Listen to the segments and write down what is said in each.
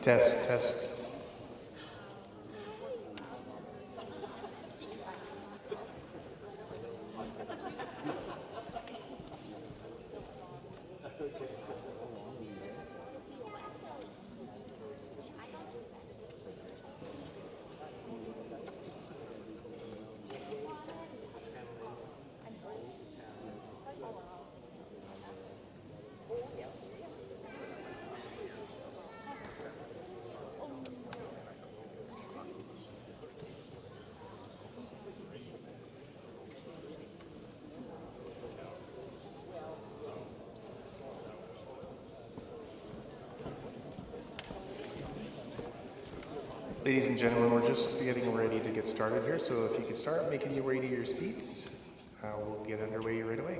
Test, test. Ladies and gentlemen, we're just getting ready to get started here, so if you could start making your way to your seats, we'll get underway right away.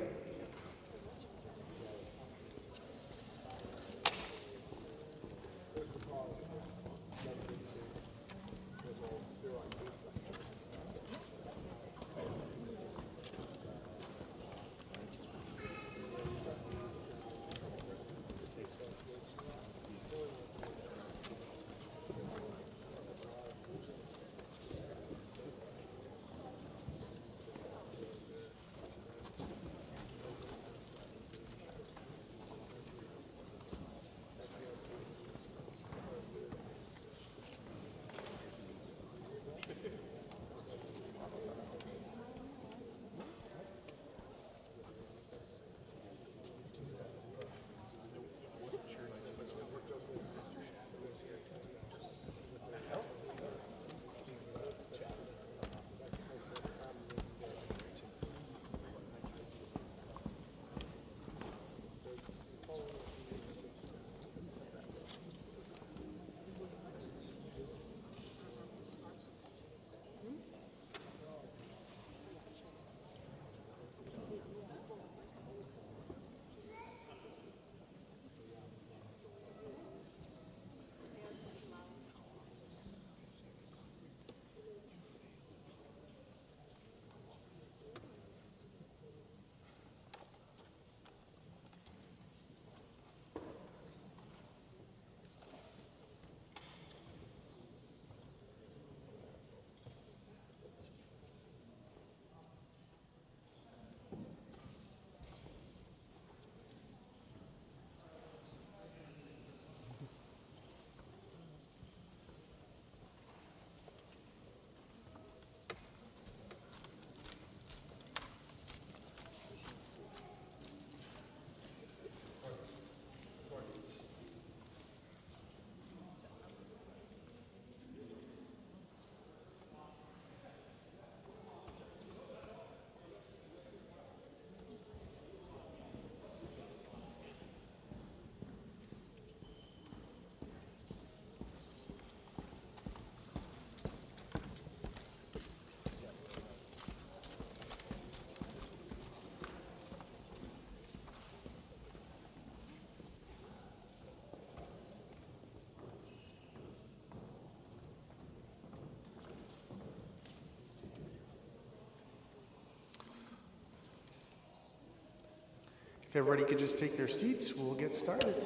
If everybody could just take their seats, we'll get started.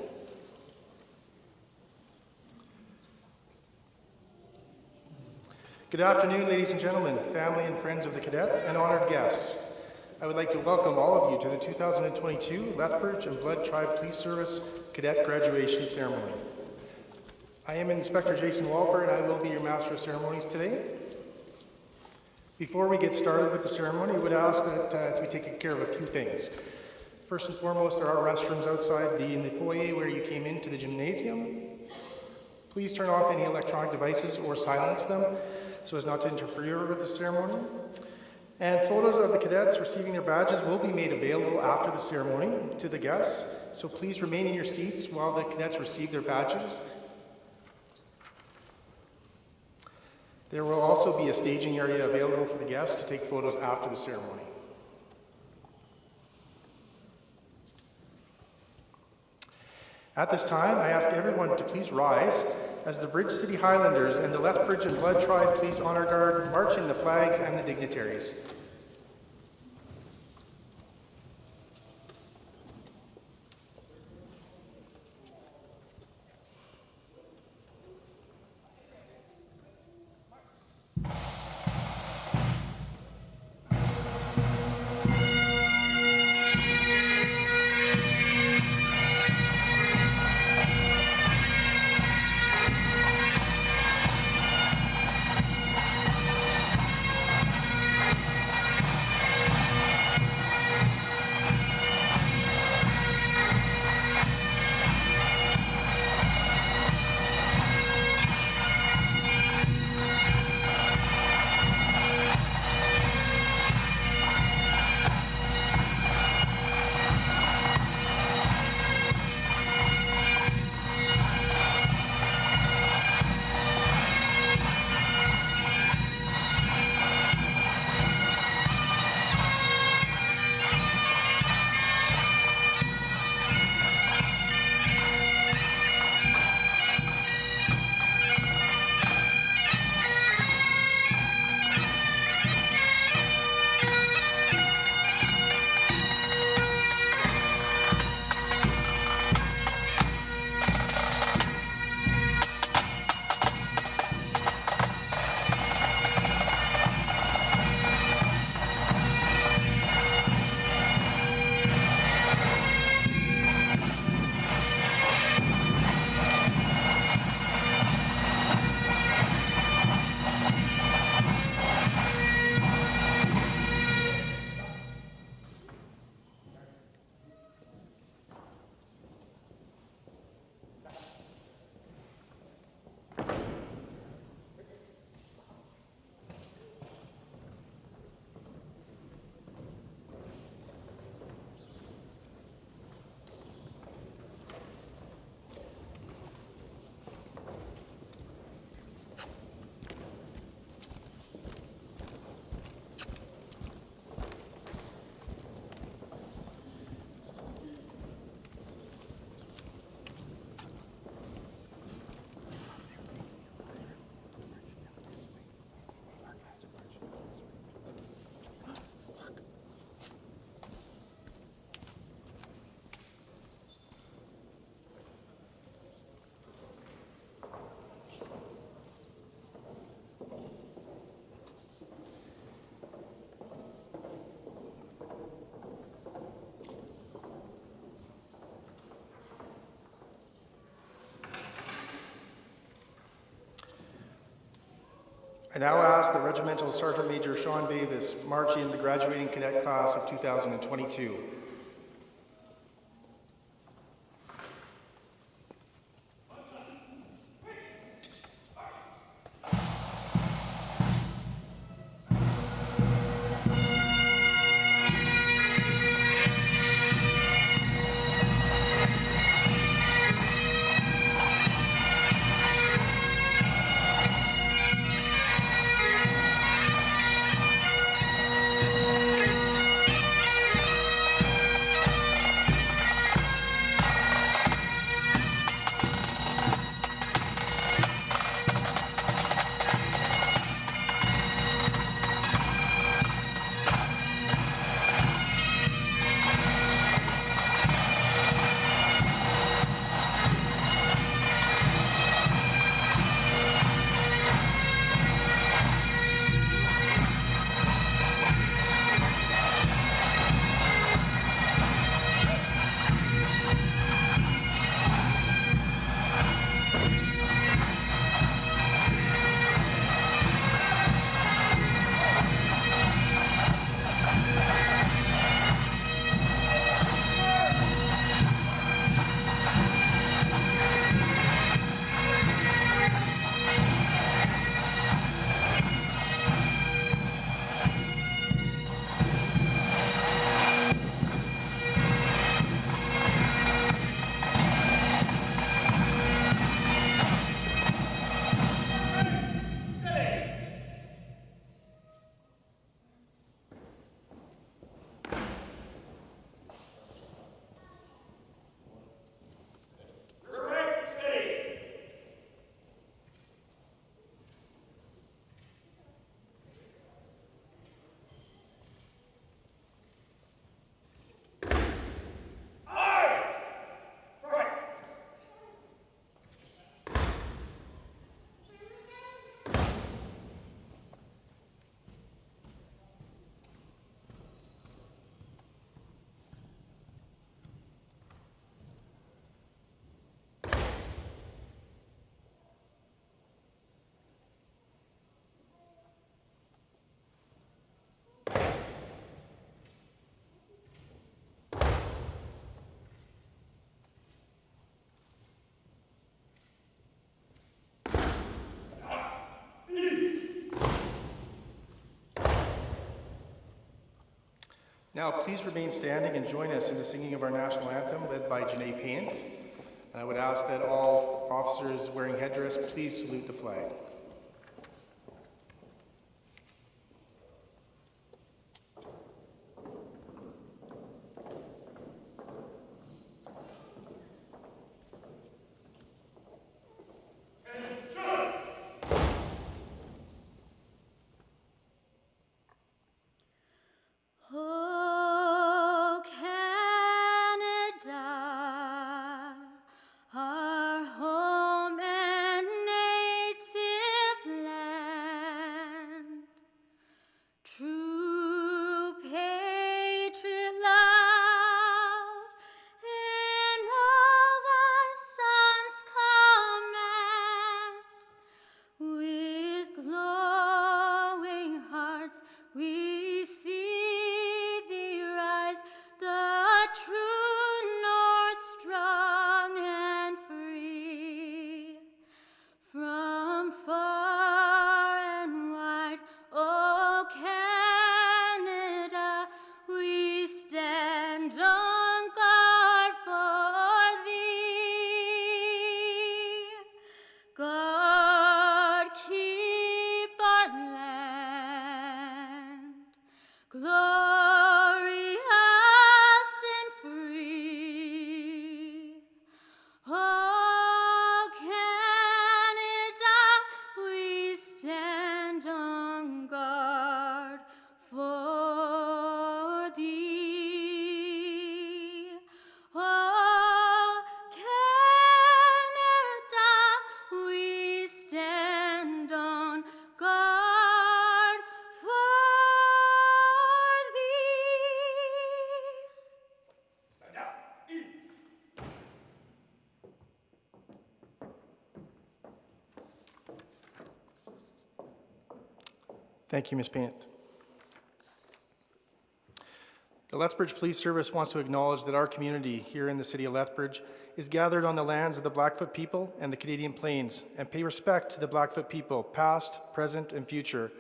Good afternoon, ladies and gentlemen, family and friends of the cadets, and honored guests. I would like to welcome all of you to the 2022 Lethbridge and Blood Tribe Police Service Cadet Graduation Ceremony. I am Inspector Jason Walper, and I will be your Master of Ceremonies today. Before we get started with the ceremony, I would ask that we take care of a few things. First and foremost, there are restrooms outside in the foyer where you came into the gymnasium. Please turn off any electronic devices or silence them so as not to interfere with the ceremony. And photos of the cadets receiving their badges will be made available after the ceremony to the guests, so please remain in your seats while the cadets receive their badges. There will also be a staging area available for the guests to take photos after the ceremony. At this time, I ask everyone to please rise as the Bridge City Highlanders and the Lethbridge and Blood Tribe Police Honor Guard march in the flags and the dignitaries. I now ask that Regimental Sergeant Major Sean Davis march in the graduating cadet class of 2022. Now, please remain standing and join us in the singing of our national anthem led by Janae Paint. And I would ask that all officers wearing headdress please salute the flag. Oh, Canada, our home and nation. Thank you, Ms. Paint. The Lethbridge Police Service wants to acknowledge that our community here in the city of Lethbridge is gathered on the lands of the Blackfoot people and the Canadian Plains and pay respect to the Blackfoot people, past, present, and future,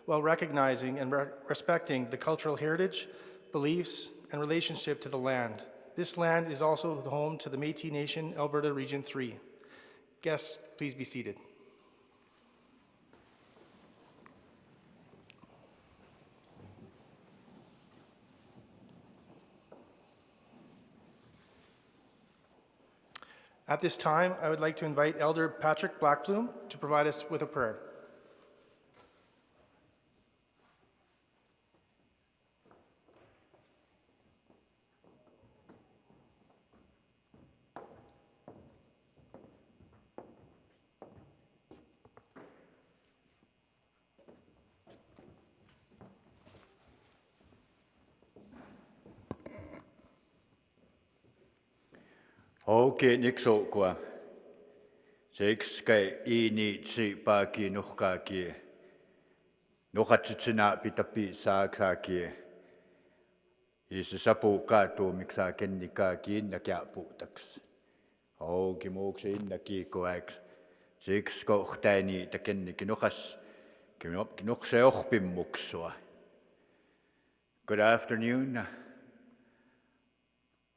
while recognizing and respecting the cultural heritage, beliefs, and relationship to the land. This land is also the home to the Métis Nation, Alberta Region 3. Guests, please be seated. At this time, I would like to invite Elder Patrick Blackplume to provide us with a prayer. Okay, nikso kwa. Seks kai ini tsi paki nuhkaki. Nuhatsitsina pitapi saaksaki. Isa sapu kato miksa kennikaki nakiapu taks. Okay, mokse innaki koeks. Seks kohtani takenniki nuhas. Kinukse ohpimmuksua. Good afternoon.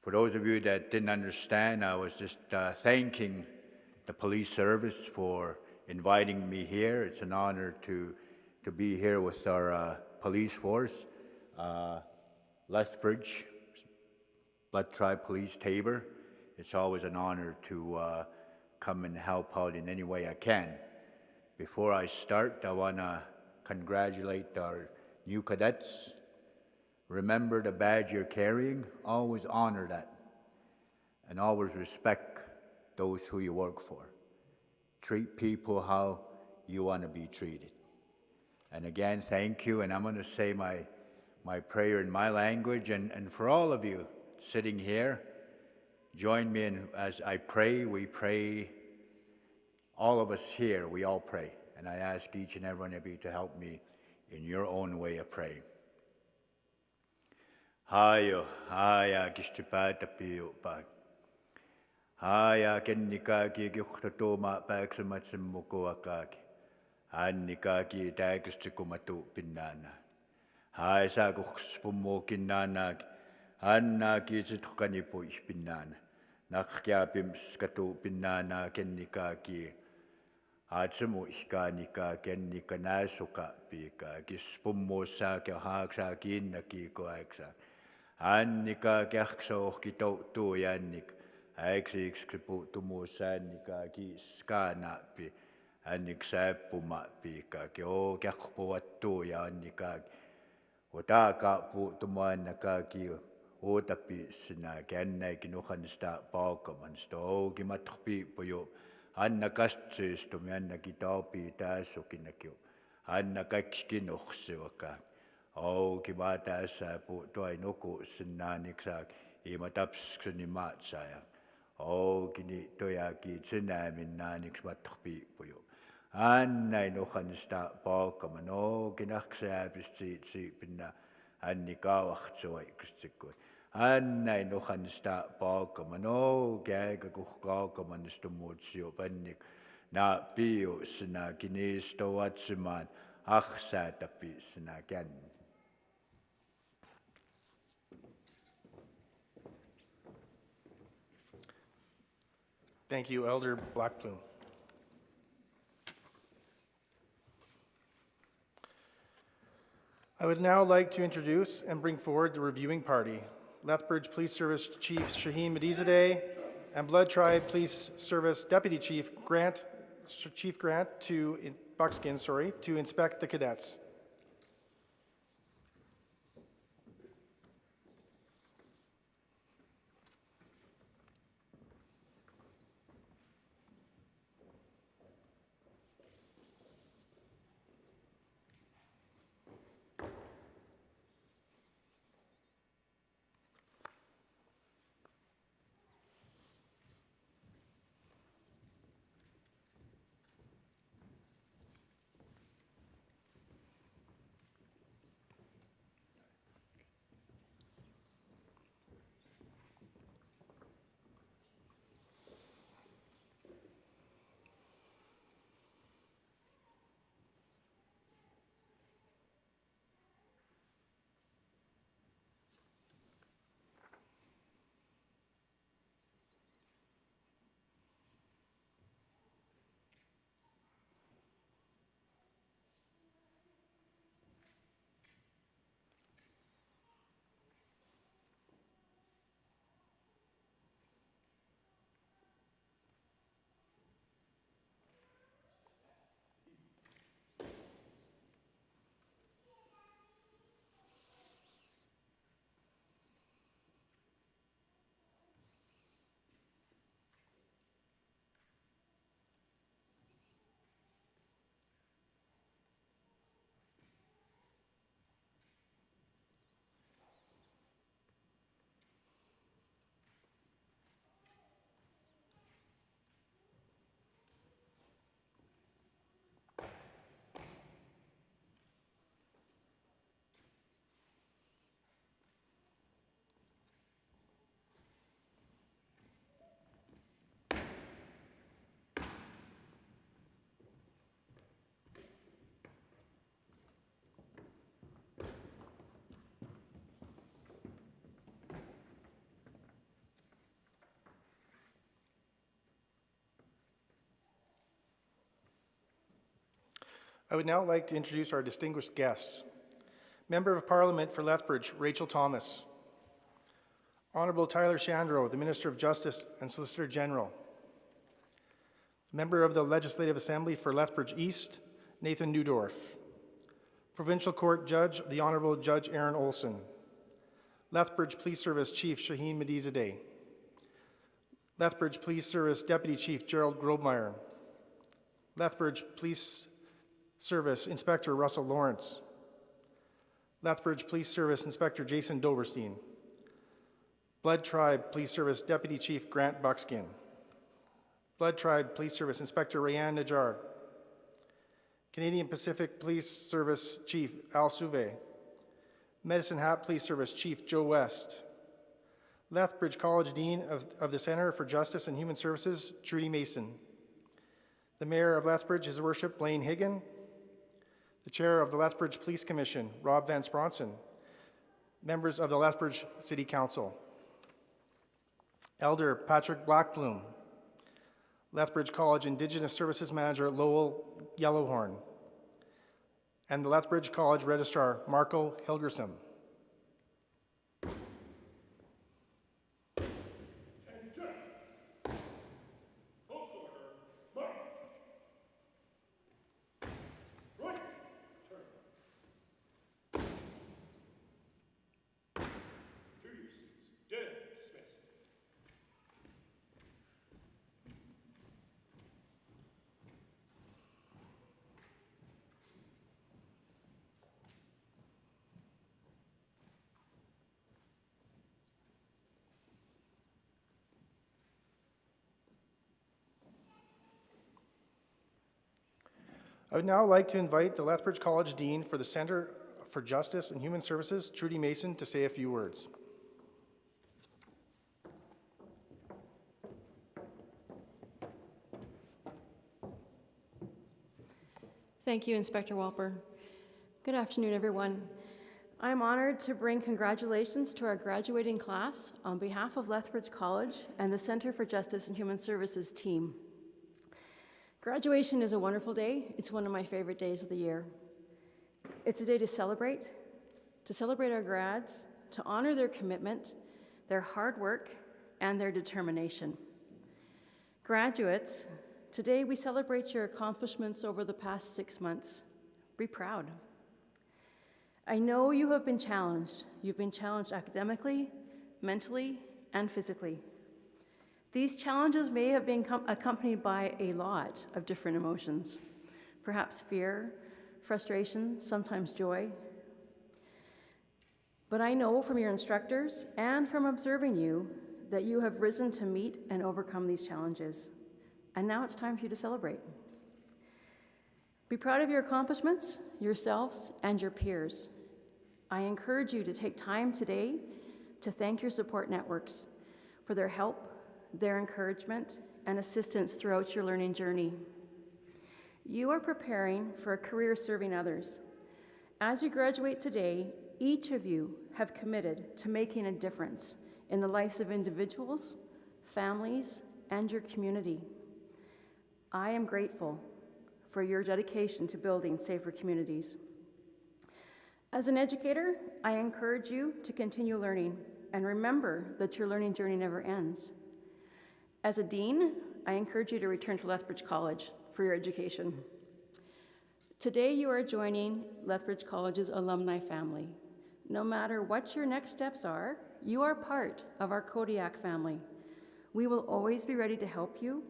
For those of you that didn't understand, I was just thanking the police service for inviting me here. It's an honor to be here with our police force, Lethbridge, Blood Tribe Police Tabor. It's always an honor to come and help out in any way I can. Before I start, I want to congratulate our new cadets. Remember the badge you're carrying, always honor that, and always respect those who you work for. Treat people how you want to be treated. And again, thank you, and I'm going to say my prayer in my language, and for all of you sitting here, join me in as I pray. We pray, all of us here, we all pray, and I ask each and every one of you to help me in your own way of praying. Hayo, haya kistipata piyo pag. Haya kennikaki gyuhtatoma pagsumatsimmukuakaki. Hannikaki tagustikumattu pinnana. Haya saguhspummo kinnanaki. Hannaki zitukanipu ispinnana. Nakkiapims katu pinnana kennikaki. Hatsumu ihkanika kennikanasuka pika. Gispummo saki haaksaki innaki koaksa. Annika kerkso kitoutu jannik, äiksiksi puuttumu sännika kiskanapi, annik säppumapi, kaki o kerkpuattu ja annika, otaka puuttumu annakaki, otapi sinä, kännäikin uhanista paukamansta, ouki matrupi puju, anna kastsiistumi, annaki taupi tässukinnakiu, anna kaikkikin uhsivakaan. Ouki vaataessa puuttui nuku sinnaniksak ima tapskseni maatsaja. Ouki ni tojakin sinämin naaniks matrupiippuju. Annain uhanista paukaman. Ouki naksääpist siipinna anni kauahtsuaikustikui. Annain uhanista paukaman. Ouki aika kuhkaukaman istumuutsiu pannik. Na piu sinä kinisto vatsimaan. Ahsäätäpi sinä känni. Thank you, Elder Blackplume. I would now like to introduce and bring forward the reviewing party, Lethbridge Police Service Chief Shaheen Medizadeh and Blood Tribe Police Service Deputy Chief Grant Buckskin, to inspect the cadets. I would now like to introduce our distinguished guests. Member of Parliament for Lethbridge, Rachel Thomas. Honourable Tyler Shandro, the Minister of Justice and Solicitor General. Member of the Legislative Assembly for Lethbridge East, Nathan Newdorf. Provincial Court Judge, the Honourable Judge Aaron Olson. Lethbridge Police Service Chief Shaheen Medizadeh. Lethbridge Police Service Deputy Chief Gerald Grobmeyer. Lethbridge Police Service Inspector Russell Lawrence. Lethbridge Police Service Inspector Jason Doberstein. Blood Tribe Police Service Deputy Chief Grant Buckskin. Blood Tribe Police Service Inspector Rayanne Najjar. Canadian Pacific Police Service Chief Al Souve. Medicine Hat Police Service Chief Joe West. Lethbridge College Dean of the Centre for Justice and Human Services, Trudy Mason. The Mayor of Lethbridge, His Worship Blaine Higgin. The Chair of the Lethbridge Police Commission, Rob Van Spronson. Members of the Lethbridge City Council. Elder Patrick Blackbloom. Lethbridge College Indigenous Services Manager Lowell Yellowhorn. And the Lethbridge College Registrar Marco Hilgersom. I would now like to invite the Lethbridge College Dean for the Centre for Justice and Human Services, Trudy Mason, to say a few words. Thank you, Inspector Walper. Good afternoon, everyone. I'm honored to bring congratulations to our graduating class on behalf of Lethbridge College and the Centre for Justice and Human Services team. Graduation is a wonderful day. It's one of my favorite days of the year. It's a day to celebrate our grads, to honor their commitment, their hard work, and their determination. Graduates, today we celebrate your accomplishments over the past 6 months. Be proud. I know you have been challenged. You've been challenged academically, mentally, and physically. These challenges may have been accompanied by a lot of different emotions, perhaps fear, frustration, sometimes joy. But I know from your instructors and from observing you that you have risen to meet and overcome these challenges. And now it's time for you to celebrate. Be proud of your accomplishments, yourselves, and your peers. I encourage you to take time today to thank your support networks for their help, their encouragement, and assistance throughout your learning journey. You are preparing for a career serving others. As you graduate today, each of you have committed to making a difference in the lives of individuals, families, and your community. I am grateful for your dedication to building safer communities. As an educator, I encourage you to continue learning and remember that your learning journey never ends. As a dean, I encourage you to return to Lethbridge College for your education. Today you are joining Lethbridge College's alumni family. No matter what your next steps are, you are part of our Kodiak family. We will always be ready to help you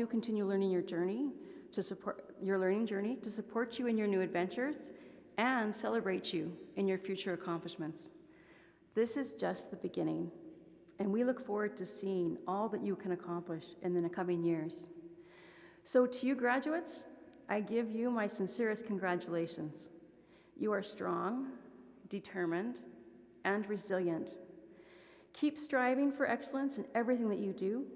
continue learning your journey, to support your learning journey, to support you in your new adventures, and celebrate you in your future accomplishments. This is just the beginning, and we look forward to seeing all that you can accomplish in the coming years. So to you graduates, I give you my sincerest congratulations. You are strong, determined, and resilient. Keep striving for excellence in everything that you do,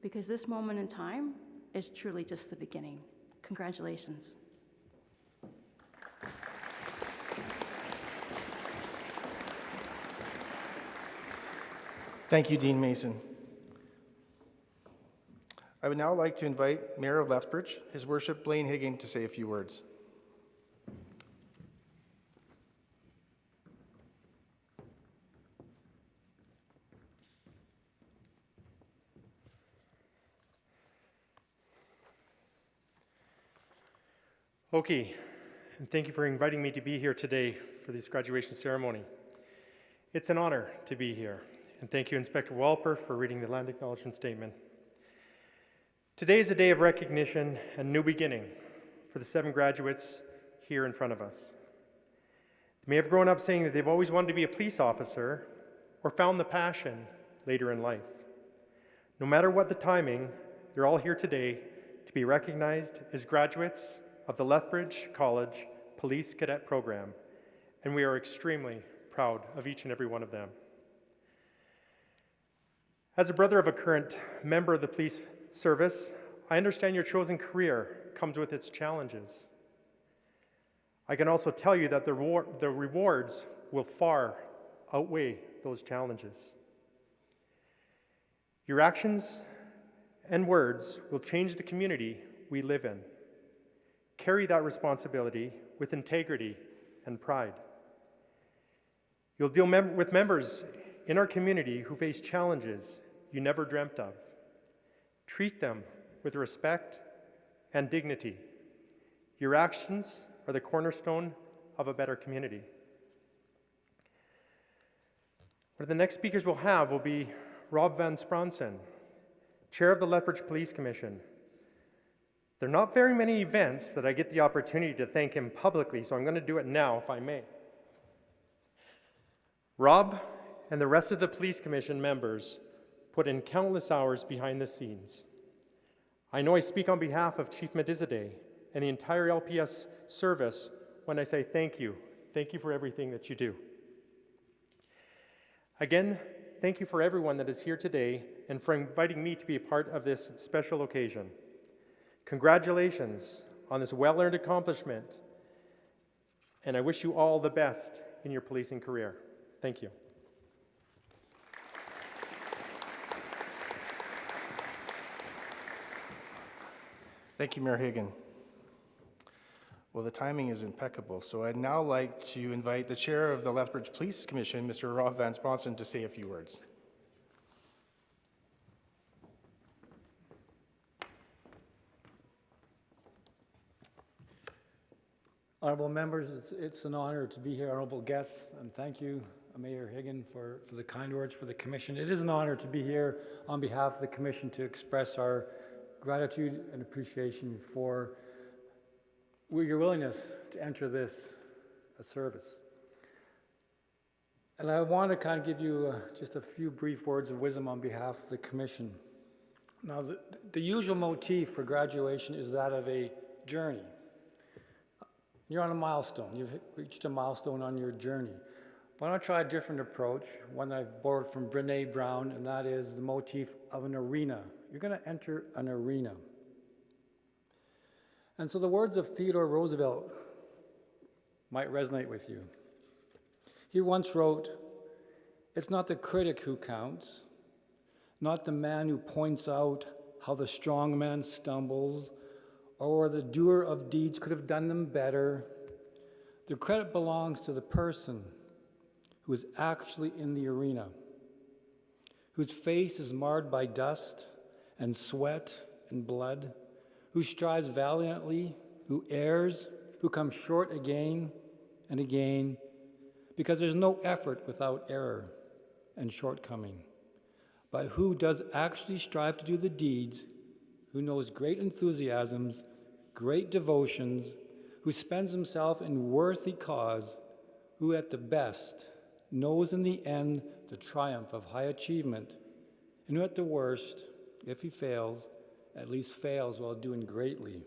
because this moment in time is truly just the beginning. Congratulations. Thank you, Dean Mason. I would now like to invite Mayor of Lethbridge, His Worship Blaine Higgin, to say a few words. Okay, and thank you for inviting me to be here today for this graduation ceremony. It's an honor to be here, and thank you, Inspector Walper, for reading the land acknowledgement statement. Today is a day of recognition and new beginning for the 7 graduates here in front of us. They may have grown up saying that they've always wanted to be a police officer or found the passion later in life. No matter what the timing, they're all here today to be recognized as graduates of the Lethbridge College Police Cadet Program, and we are extremely proud of each and every one of them. As a brother of a current member of the police service, I understand your chosen career comes with its challenges. I can also tell you that the rewards will far outweigh those challenges. Your actions and words will change the community we live in. Carry that responsibility with integrity and pride. You'll deal with members in our community who face challenges you never dreamt of. Treat them with respect and dignity. Your actions are the cornerstone of a better community. One of the next speakers we'll have will be Rob Van Spronsen, Chair of the Lethbridge Police Commission. There are not very many events that I get the opportunity to thank him publicly, so I'm going to do it now, if I may. Rob and the rest of the Police Commission members put in countless hours behind the scenes. I know I speak on behalf of Chief Medizade and the entire LPS service when I say thank you. Thank you for everything that you do. Again, thank you for everyone that is here today and for inviting me to be a part of this special occasion. Congratulations on this well-earned accomplishment, and I wish you all the best in your policing career. Thank you. Thank you, Mayor Higgin. Well, the timing is impeccable, so I'd now like to invite the Chair of the Lethbridge Police Commission, Mr. Rob Van Spronsen, to say a few words. Honorable members, it's an honor to be here, honorable guests, and thank you, Mayor Higgin, for the kind words for the Commission. It is an honor to be here on behalf of the Commission to express our gratitude and appreciation for your willingness to enter this service. And I want to kind of give you just a few brief words of wisdom on behalf of the Commission. Now, the usual motif for graduation is that of a journey. You're on a milestone. You've reached a milestone on your journey. But I want to try a different approach, one that I've borrowed from Brené Brown, and that is the motif of an arena. You're going to enter an arena. And so the words of Theodore Roosevelt might resonate with you. He once wrote, "It's not the critic who counts, not the man who points out how the strong man stumbles, or the doer of deeds could have done them better. The credit belongs to the person who is actually in the arena, whose face is marred by dust and sweat and blood, who strives valiantly, who errs, who comes short again and again, because there's no effort without error and shortcoming, but who does actually strive to do the deeds, who knows great enthusiasms, great devotions, who spends himself in worthy cause, who at the best knows in the end the triumph of high achievement, and who at the worst, if he fails, at least fails while doing greatly."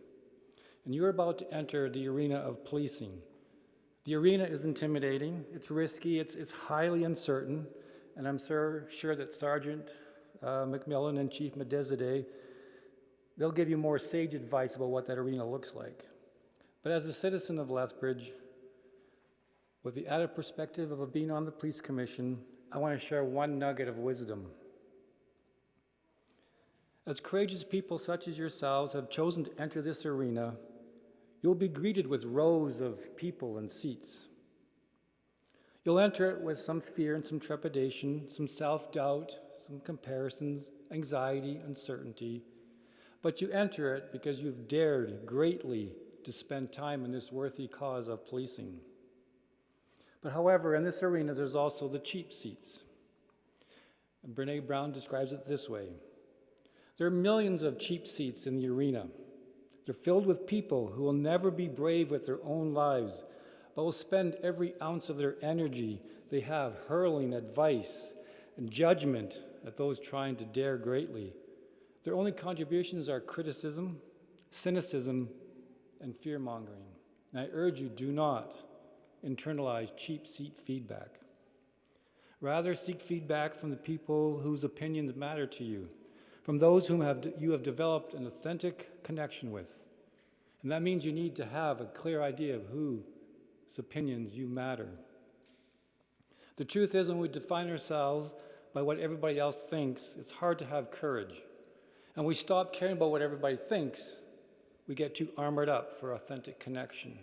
And you're about to enter the arena of policing. The arena is intimidating, it's risky, it's highly uncertain, and I'm sure that Sergeant McMillan and Chief Medizade, they'll give you more sage advice about what that arena looks like. But as a citizen of Lethbridge, with the added perspective of being on the police commission, I want to share one nugget of wisdom. As courageous people such as yourselves have chosen to enter this arena, you'll be greeted with rows of people and seats. You'll enter it with some fear and some trepidation, some self-doubt, some comparisons, anxiety, uncertainty, but you enter it because you've dared greatly to spend time in this worthy cause of policing. But however, in this arena, there's also the cheap seats. And Brene Brown describes it this way. There are millions of cheap seats in the arena. They're filled with people who will never be brave with their own lives, but will spend every ounce of their energy they have hurling advice and judgment at those trying to dare greatly. Their only contributions are criticism, cynicism, and fear-mongering. And I urge you, do not internalize cheap seat feedback. Rather, seek feedback from the people whose opinions matter to you, from those whom you have developed an authentic connection with. And that means you need to have a clear idea of whose opinions you matter. The truth is, when we define ourselves by what everybody else thinks, it's hard to have courage. And we stop caring about what everybody thinks, we get too armored up for authentic connection.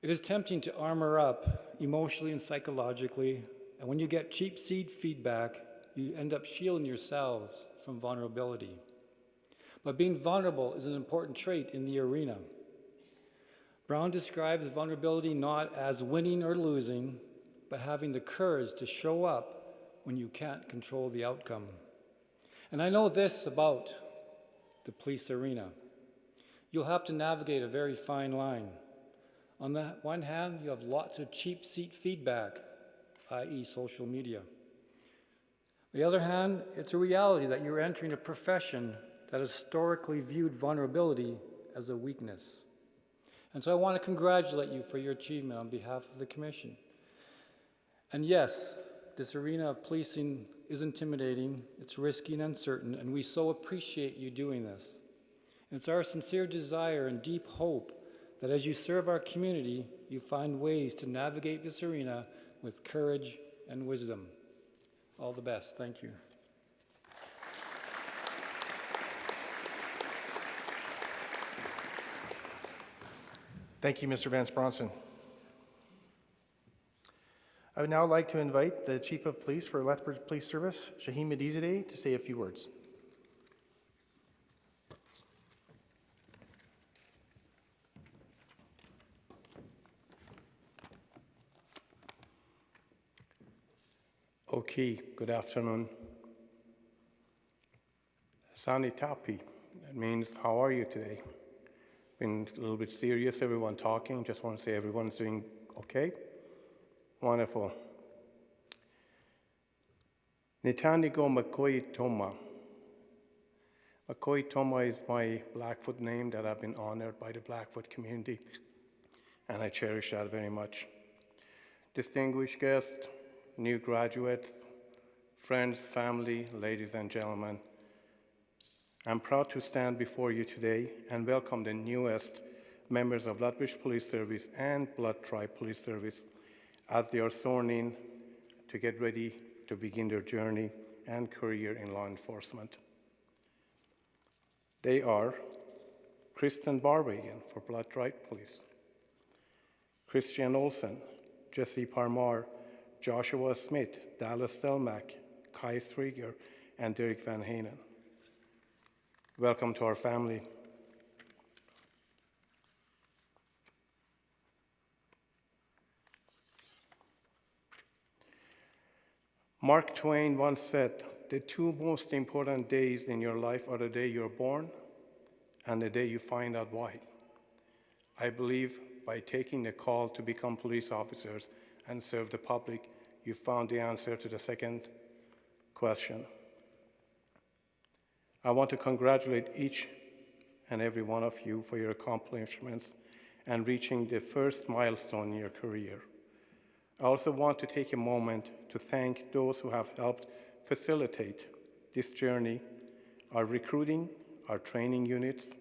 It is tempting to armor up emotionally and psychologically, and when you get cheap seat feedback, you end up shielding yourselves from vulnerability. But being vulnerable is an important trait in the arena. Brown describes vulnerability not as winning or losing, but having the courage to show up when you can't control the outcome. And I know this about the police arena. You'll have to navigate a very fine line. On the one hand, you have lots of cheap seat feedback, i.e. social media. On the other hand, it's a reality that you're entering a profession that has historically viewed vulnerability as a weakness. And so I want to congratulate you for your achievement on behalf of the Commission. And yes, this arena of policing is intimidating, it's risky and uncertain, and we so appreciate you doing this. And it's our sincere desire and deep hope that as you serve our community, you find ways to navigate this arena with courage and wisdom. All the best. Thank you. Thank you, Mr. Vance Bronson. I would now like to invite the Chief of Police for Lethbridge Police Service, Shaheen Medizadeh, to say a few words. Okay, good afternoon. Sani Tapi, that means how are you today? Been a little bit serious, everyone talking, just want to say everyone's doing okay? Wonderful. Nitanigo Makoi Toma. Makoi Toma is my Blackfoot name that I've been honored by the Blackfoot community, and I cherish that very much. Distinguished guests, new graduates, friends, family, ladies and gentlemen, I'm proud to stand before you today and welcome the newest members of Lethbridge Police Service and Blood Tribe Police Service as they are sworn in to get ready to begin their journey and career in law enforcement. They are Kristen Barwagen for Blood Tribe Police, Christian Olsen, Jesse Parmar, Joshua Smith, Dallas Stelmack, Kai Strieger, and Derek Van Hanen. Welcome to our family. Mark Twain once said, "The two most important days in your life are the day you're born and the day you find out why." I believe by taking the call to become police officers and serve the public, you found the answer to the second question. I want to congratulate each and every one of you for your accomplishments and reaching the first milestone in your career. I also want to take a moment to thank those who have helped facilitate this journey, our recruiting, our training units,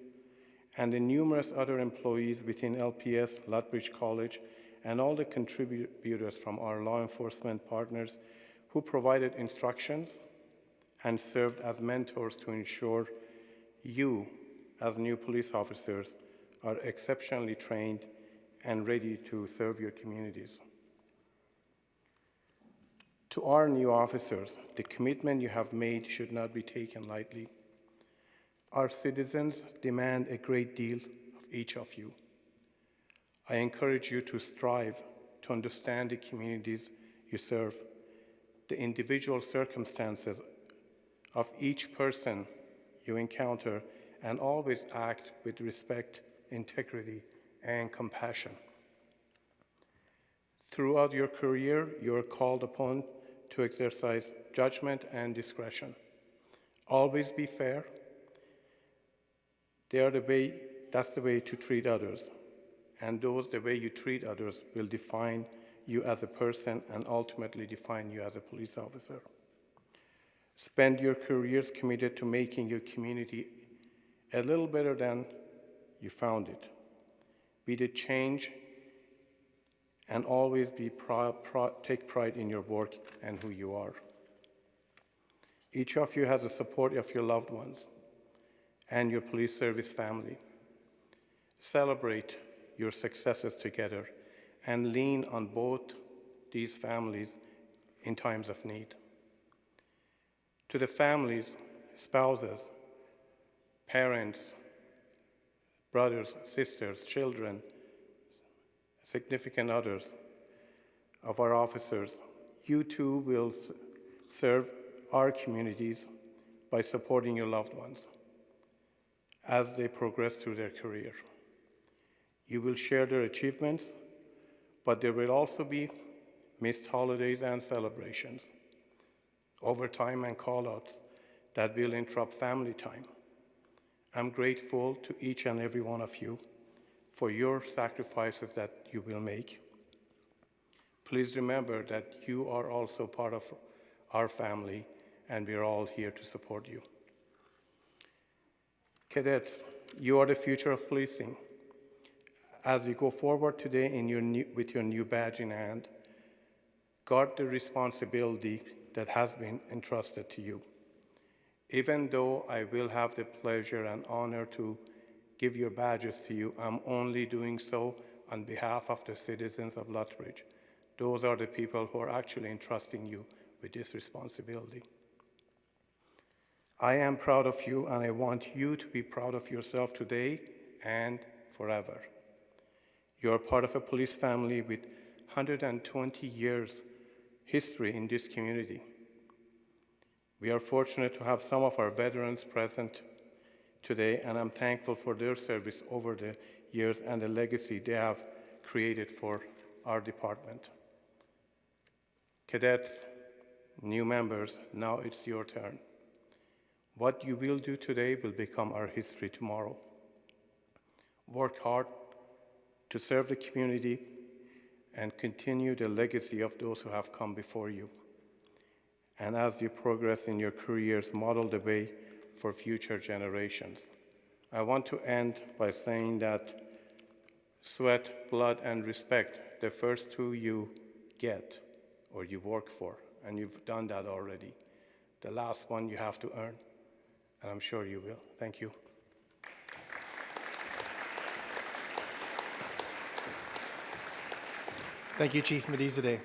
and the numerous other employees within LPS, Lethbridge College, and all the contributors from our law enforcement partners who provided instructions and served as mentors to ensure you, as new police officers, are exceptionally trained and ready to serve your communities. To our new officers, the commitment you have made should not be taken lightly. Our citizens demand a great deal of each of you. I encourage you to strive to understand the communities you serve, the individual circumstances of each person you encounter, and always act with respect, integrity, and compassion. Throughout your career, you are called upon to exercise judgment and discretion. Always be fair. That's the way to treat others. And the way you treat others will define you as a person and ultimately define you as a police officer. Spend your careers committed to making your community a little better than you found it. Be the change and always take pride in your work and who you are. Each of you has the support of your loved ones and your police service family. Celebrate your successes together and lean on both these families in times of need. To the families, spouses, parents, brothers, sisters, children, significant others of our officers, you too will serve our communities by supporting your loved ones as they progress through their career. You will share their achievements, but there will also be missed holidays and celebrations, overtime and call-outs that will interrupt family time. I'm grateful to each and every one of you for your sacrifices that you will make. Please remember that you are also part of our family, and we are all here to support you. Cadets, you are the future of policing. As you go forward today with your new badge in hand, guard the responsibility that has been entrusted to you. Even though I will have the pleasure and honor to give your badges to you, I'm only doing so on behalf of the citizens of Lethbridge. Those are the people who are actually entrusting you with this responsibility. I am proud of you, and I want you to be proud of yourself today and forever. You are part of a police family with 120 years history in this community. We are fortunate to have some of our veterans present today, and I'm thankful for their service over the years and the legacy they have created for our department. Cadets, new members, now it's your turn. What you will do today will become our history tomorrow. Work hard to serve the community and continue the legacy of those who have come before you. And as you progress in your careers, model the way for future generations. I want to end by saying that sweat, blood, and respect, the first two you get or you work for, and you've done that already. The last one you have to earn, and I'm sure you will. Thank you. Thank you, Chief Medizadeh.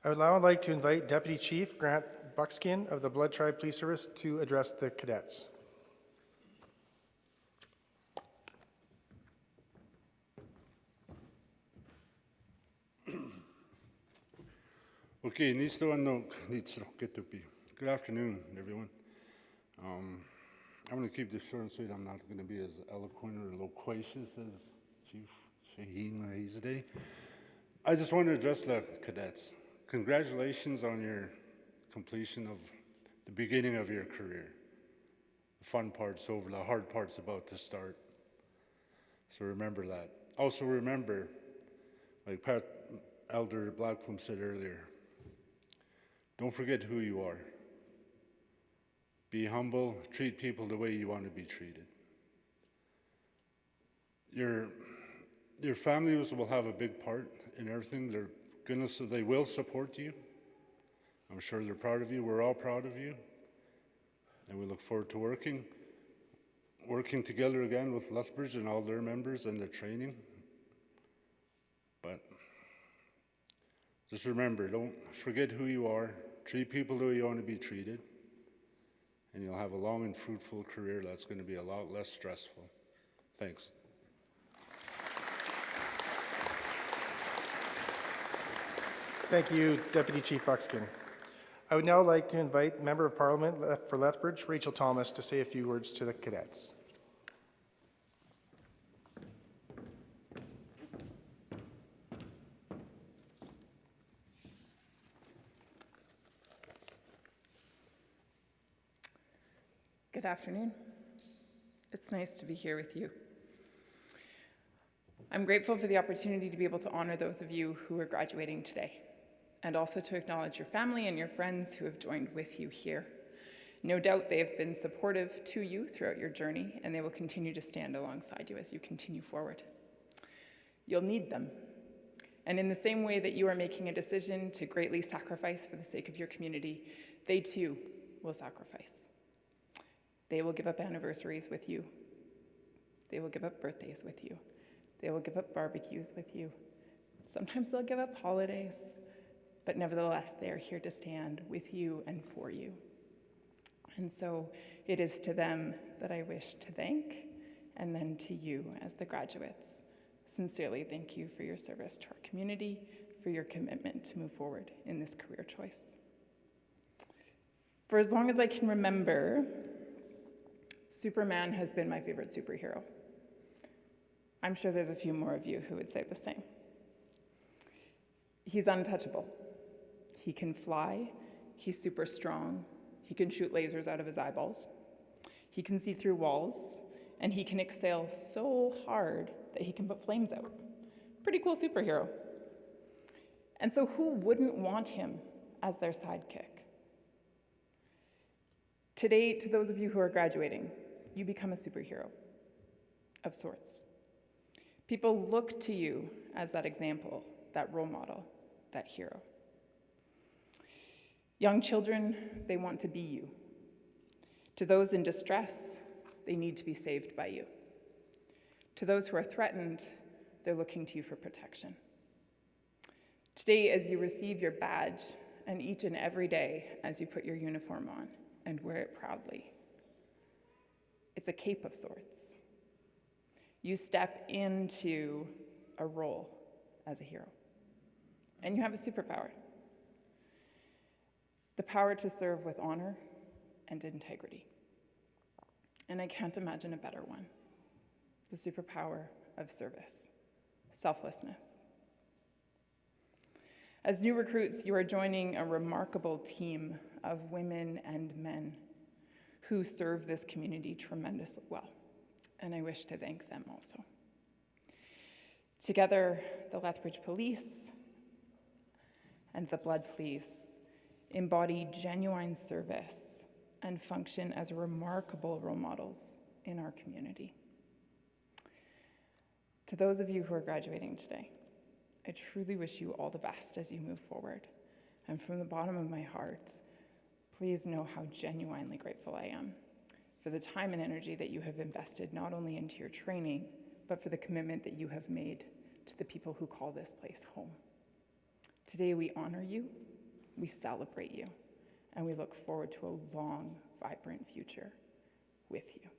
I would now like to invite Deputy Chief Grant Buckskin of the Blood Tribe Police Service to address the cadets. Okay, good afternoon, everyone. I'm going to keep this short and sweet. I'm not going to be as eloquent or loquacious as Chief Shaheen Medizadeh. I just want to address the cadets. Congratulations on your completion of the beginning of your career. The fun part's over, the hard part's about to start. So remember that. Also remember, like Pat Elder Blackplum said earlier, don't forget who you are. Be humble, treat people the way you want to be treated. Your families will have a big part in everything. They will support you. I'm sure they're proud of you. We're all proud of you. And we look forward to working together again with Lethbridge and all their members and their training. But just remember, don't forget who you are. Treat people the way you want to be treated. And you'll have a long and fruitful career that's going to be a lot less stressful. Thanks. Thank you, Deputy Chief Buckskin. I would now like to invite Member of Parliament for Lethbridge, Rachel Thomas, to say a few words to the cadets. Good afternoon. It's nice to be here with you. I'm grateful for the opportunity to be able to honor those of you who are graduating today, and also to acknowledge your family and your friends who have joined with you here. No doubt they have been supportive to you throughout your journey, and they will continue to stand alongside you as you continue forward. You'll need them. And in the same way that you are making a decision to greatly sacrifice for the sake of your community, they too will sacrifice. They will give up anniversaries with you. They will give up birthdays with you. They will give up barbecues with you. Sometimes they'll give up holidays, but nevertheless, they are here to stand with you and for you. And so it is to them that I wish to thank, and then to you as the graduates. Sincerely thank you for your service to our community, for your commitment to move forward in this career choice. For as long as I can remember, Superman has been my favorite superhero. I'm sure there's a few more of you who would say the same. He's untouchable. He can fly, he's super strong, he can shoot lasers out of his eyeballs, he can see through walls, and he can exhale so hard that he can put flames out. Pretty cool superhero. And so who wouldn't want him as their sidekick? Today, to those of you who are graduating, you become a superhero of sorts. People look to you as that example, that role model, that hero. Young children, they want to be you. To those in distress, they need to be saved by you. To those who are threatened, they're looking to you for protection. Today, as you receive your badge, and each and every day as you put your uniform on and wear it proudly, it's a cape of sorts. You step into a role as a hero, and you have a superpower. The power to serve with honor and integrity. And I can't imagine a better one. The superpower of service, selflessness. As new recruits, you are joining a remarkable team of women and men who serve this community tremendously well, and I wish to thank them also. Together, the Lethbridge Police and the Blood Police embody genuine service and function as remarkable role models in our community. To those of you who are graduating today, I truly wish you all the best as you move forward. And from the bottom of my heart, please know how genuinely grateful I am for the time and energy that you have invested not only into your training, but for the commitment that you have made to the people who call this place home. Today we honor you, we celebrate you, and we look forward to a long, vibrant future with you.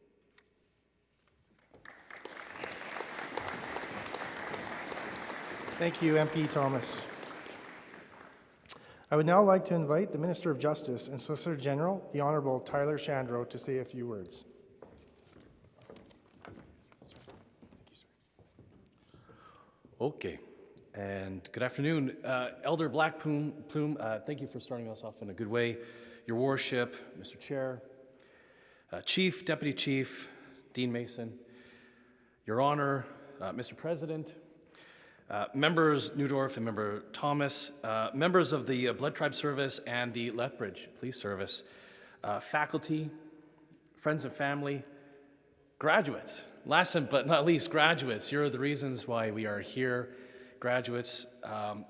Thank you, MP Thomas. I would now like to invite the Minister of Justice and Solicitor General, the Honourable Tyler Shandro, to say a few words. Okay, and good afternoon. Elder Black Plume, thank you for starting us off in a good way. Your Worship, Mr. Chair, Chief, Deputy Chief, Dean Mason, Your Honor, Mr. President, members Newdorf and Member Thomas, members of the Blood Tribe Service and the Lethbridge Police Service, faculty, friends and family, graduates. Last but not least, graduates. You're the reasons why we are here. graduates,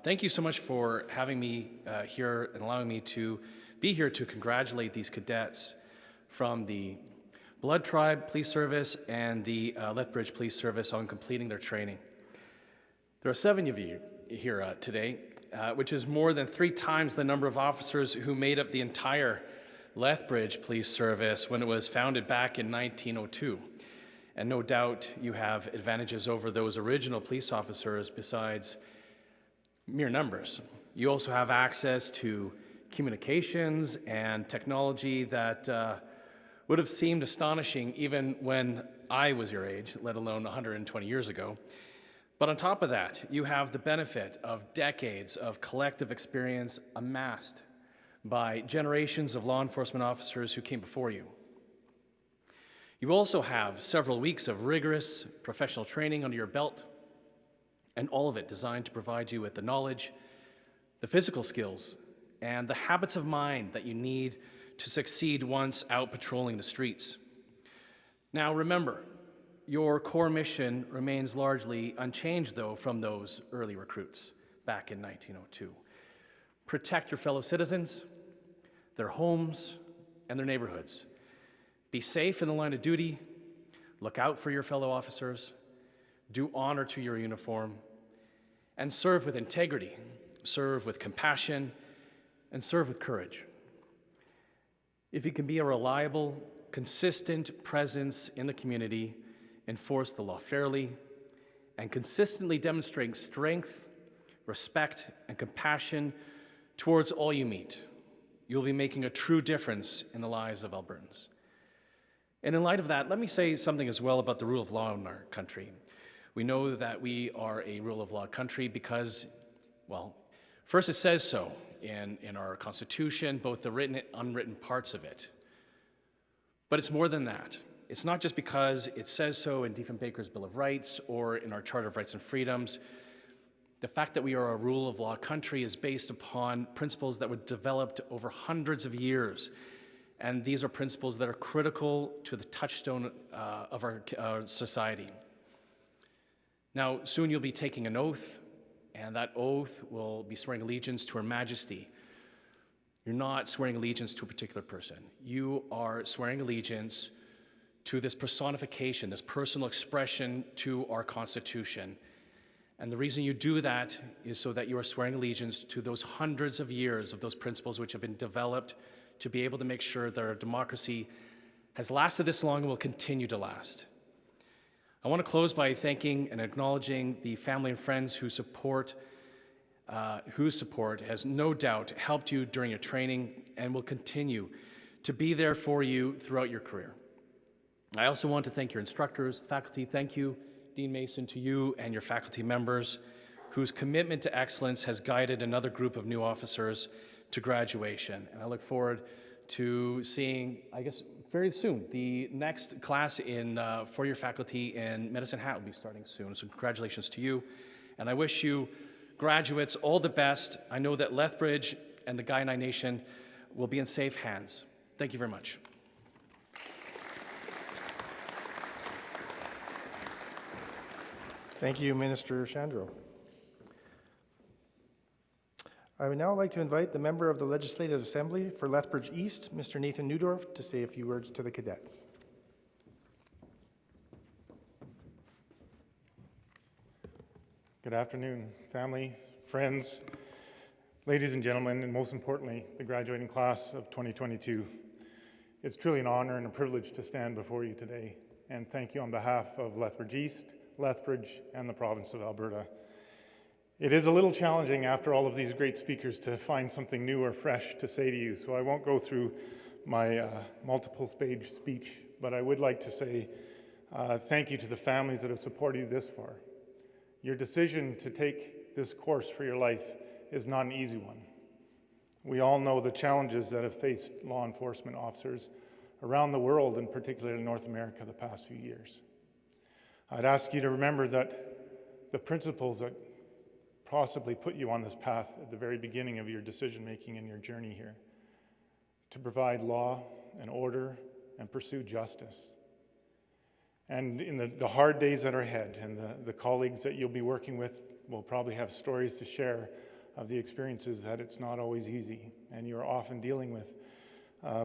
thank you so much for having me here and allowing me to be here to congratulate these cadets from the Blood Tribe Police Service and the Lethbridge Police Service on completing their training. There are 7 of you here today, which is more than 3 times the number of officers who made up the entire Lethbridge Police Service when it was founded back in 1902. And no doubt you have advantages over those original police officers besides mere numbers. You also have access to communications and technology that would have seemed astonishing even when I was your age, let alone 120 years ago. But on top of that, you have the benefit of decades of collective experience amassed by generations of law enforcement officers who came before you. You also have several weeks of rigorous professional training under your belt, and all of it designed to provide you with the knowledge, the physical skills, and the habits of mind that you need to succeed once out patrolling the streets. Now remember, your core mission remains largely unchanged, though, from those early recruits back in 1902. Protect your fellow citizens, their homes, and their neighborhoods. Be safe in the line of duty, look out for your fellow officers, do honor to your uniform, and serve with integrity, serve with compassion, and serve with courage. If you can be a reliable, consistent presence in the community, enforce the law fairly, and consistently demonstrate strength, respect, and compassion towards all you meet, you'll be making a true difference in the lives of Albertans. And in light of that, let me say something as well about the rule of law in our country. We know that we are a rule of law country because, well, first it says so in our Constitution, both the written and unwritten parts of it. But it's more than that. It's not just because it says so in Diefenbaker's Bill of Rights or in our Charter of Rights and Freedoms. The fact that we are a rule of law country is based upon principles that were developed over hundreds of years. And these are principles that are critical to the touchstone of our society. Now, soon you'll be taking an oath, and that oath will be swearing allegiance to Her Majesty. You're not swearing allegiance to a particular person. You are swearing allegiance to this personification, this personal expression to our Constitution. And the reason you do that is so that you are swearing allegiance to those hundreds of years of those principles which have been developed to be able to make sure that our democracy has lasted this long and will continue to last. I want to close by thanking and acknowledging the family and friends whose support has no doubt helped you during your training and will continue to be there for you throughout your career. I also want to thank your instructors, faculty. Thank you, Dean Mason, to you and your faculty members whose commitment to excellence has guided another group of new officers to graduation. And I look forward to seeing, I guess, very soon, the next class in for your faculty in Medicine Hat will be starting soon. So congratulations to you. And I wish you graduates all the best. I know that Lethbridge and the Guyanai Nation will be in safe hands. Thank you very much. Thank you, Minister Shandro. I would now like to invite the member of the Legislative Assembly for Lethbridge East, Mr. Nathan Newdorf, to say a few words to the cadets. Good afternoon, family, friends, ladies and gentlemen, and most importantly, the graduating class of 2022. It's truly an honor and a privilege to stand before you today, and thank you on behalf of Lethbridge East, Lethbridge, and the province of Alberta. It is a little challenging after all of these great speakers to find something new or fresh to say to you, so I won't go through my multiple-page speech, but I would like to say thank you to the families that have supported you this far. Your decision to take this course for your life is not an easy one. We all know the challenges that have faced law enforcement officers around the world, and particularly in North America, the past few years. I'd ask you to remember that the principles that possibly put you on this path at the very beginning of your decision-making and your journey here, to provide law and order and pursue justice. And in the hard days that are ahead, and the colleagues that you'll be working with will probably have stories to share of the experiences that it's not always easy, and you're often dealing with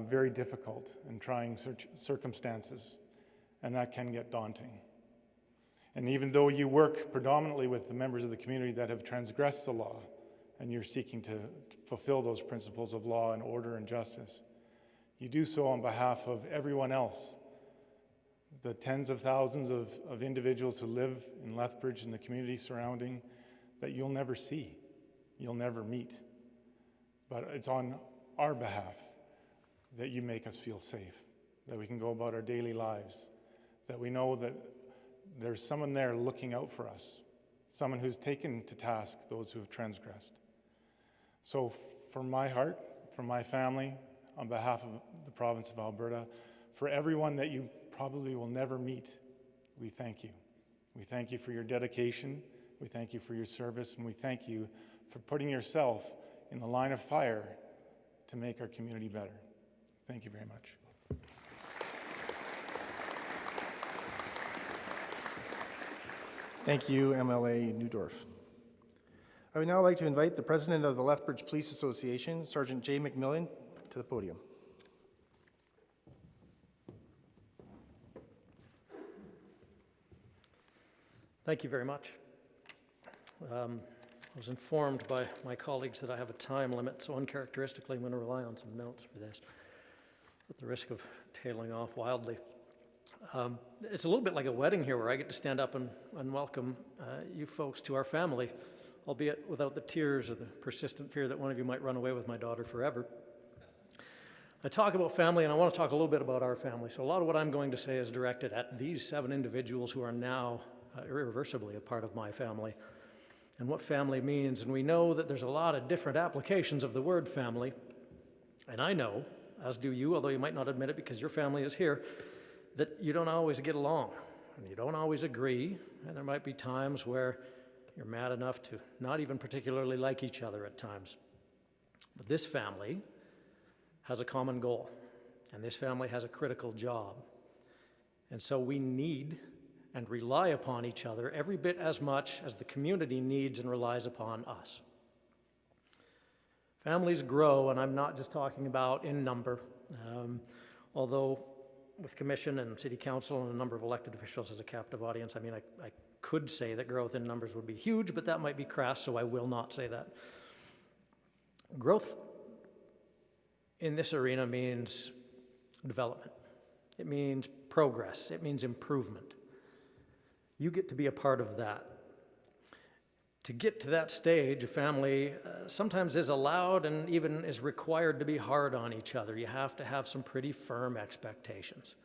very difficult and trying circumstances, and that can get daunting. And even though you work predominantly with the members of the community that have transgressed the law, and you're seeking to fulfill those principles of law and order and justice, you do so on behalf of everyone else, the tens of thousands of individuals who live in Lethbridge and the community surrounding that you'll never see, you'll never meet. But it's on our behalf that you make us feel safe, that we can go about our daily lives, that we know that there's someone there looking out for us, someone who's taken to task those who have transgressed. So from my heart, from my family, on behalf of the province of Alberta, for everyone that you probably will never meet, we thank you. We thank you for your dedication, we thank you for your service, and we thank you for putting yourself in the line of fire to make our community better. Thank you very much. Thank you, MLA Newdorf. I would now like to invite the President of the Lethbridge Police Association, Sergeant Jay McMillan, to the podium. Thank you very much. I was informed by my colleagues that I have a time limit, so uncharacteristically I'm going to rely on some notes for this, at the risk of tailing off wildly. It's a little bit like a wedding here where I get to stand up and welcome you folks to our family, albeit without the tears or the persistent fear that one of you might run away with my daughter forever. I talk about family, and I want to talk a little bit about our family. So a lot of what I'm going to say is directed at these 7 individuals who are now irreversibly a part of my family, and what family means. And we know that there's a lot of different applications of the word family, and I know, as do you, although you might not admit it because your family is here, that you don't always get along, and you don't always agree, and there might be times where you're mad enough to not even particularly like each other at times. But this family has a common goal, and this family has a critical job. And so we need and rely upon each other every bit as much as the community needs and relies upon us. Families grow, and I'm not just talking about in number, although with commission and city council and a number of elected officials as a captive audience, I mean, I could say that growth in numbers would be huge, but that might be crass, so I will not say that. Growth in this arena means development. It means progress. It means improvement. You get to be a part of that. To get to that stage, a family sometimes is allowed and even is required to be hard on each other. You have to have some pretty firm expectations.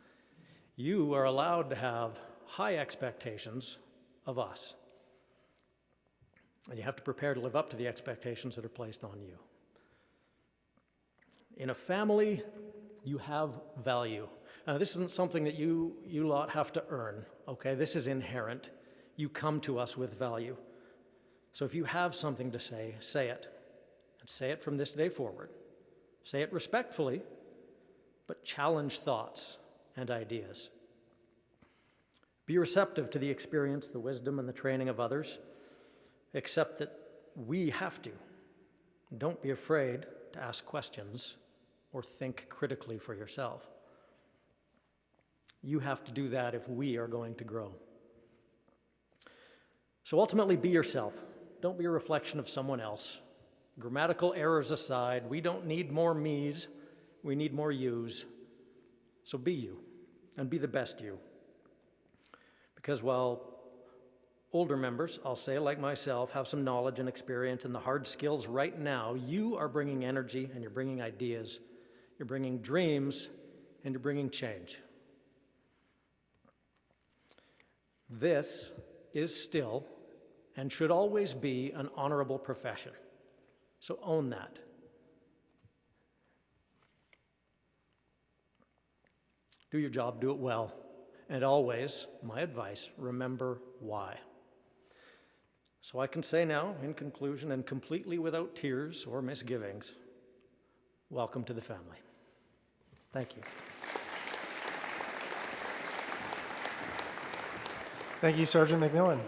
You are allowed to have high expectations of us. And you have to prepare to live up to the expectations that are placed on you. In a family, you have value. Now, this isn't something that you lot have to earn, okay? This is inherent. You come to us with value. So if you have something to say, say it. And say it from this day forward. Say it respectfully, but challenge thoughts and ideas. Be receptive to the experience, the wisdom, and the training of others. Accept that we have to. Don't be afraid to ask questions or think critically for yourself. You have to do that if we are going to grow. So ultimately, be yourself. Don't be a reflection of someone else. Grammatical errors aside, we don't need more me's, we need more you's. So be you, and be the best you. Because while older members, I'll say, like myself, have some knowledge and experience and the hard skills right now, you are bringing energy and you're bringing ideas, you're bringing dreams, and you're bringing change. This is still and should always be an honorable profession. So own that. Do your job, do it well. And always, my advice, remember why. So I can say now, in conclusion, and completely without tears or misgivings, welcome to the family. Thank you. Thank you, Sergeant McMillan.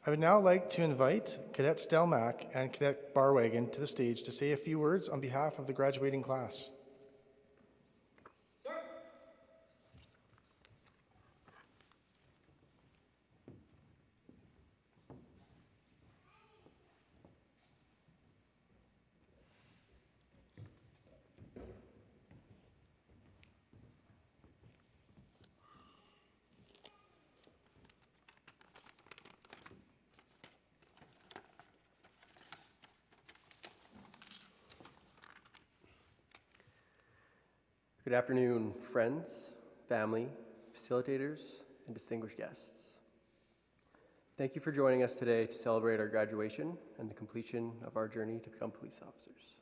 I would now like to invite Cadet Stelmach and Cadet Barwagon to the stage to say a few words on behalf of the graduating class. Good afternoon, friends, family, facilitators, and distinguished guests. Thank you for joining us today to celebrate our graduation and the completion of our journey to become police officers.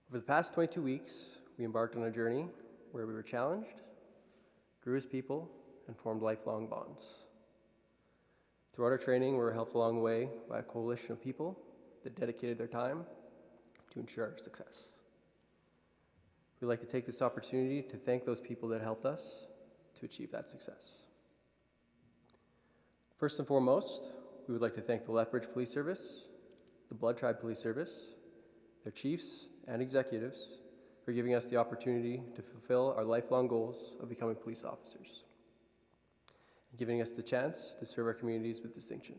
Over the past 22 weeks, we embarked on a journey where we were challenged, grew as people, and formed lifelong bonds. Throughout our training, we were helped along the way by a coalition of people that dedicated their time to ensure our success. We'd like to take this opportunity to thank those people that helped us to achieve that success. First and foremost, we would like to thank the Lethbridge Police Service, the Blood Tribe Police Service, their chiefs and executives for giving us the opportunity to fulfill our lifelong goals of becoming police officers and giving us the chance to serve our communities with distinction.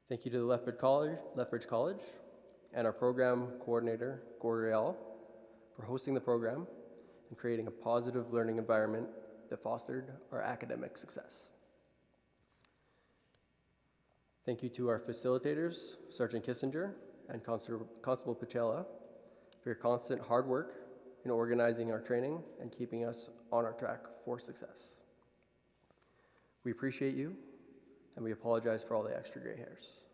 Thank you to the Lethbridge College, and our program coordinator, Gordriel, for hosting the program and creating a positive learning environment that fostered our academic success. Thank you to our facilitators, Sergeant Kissinger and Constable Pachella, for your constant hard work in organizing our training and keeping us on our track for success. We appreciate you, and we apologize for all the extra gray hairs.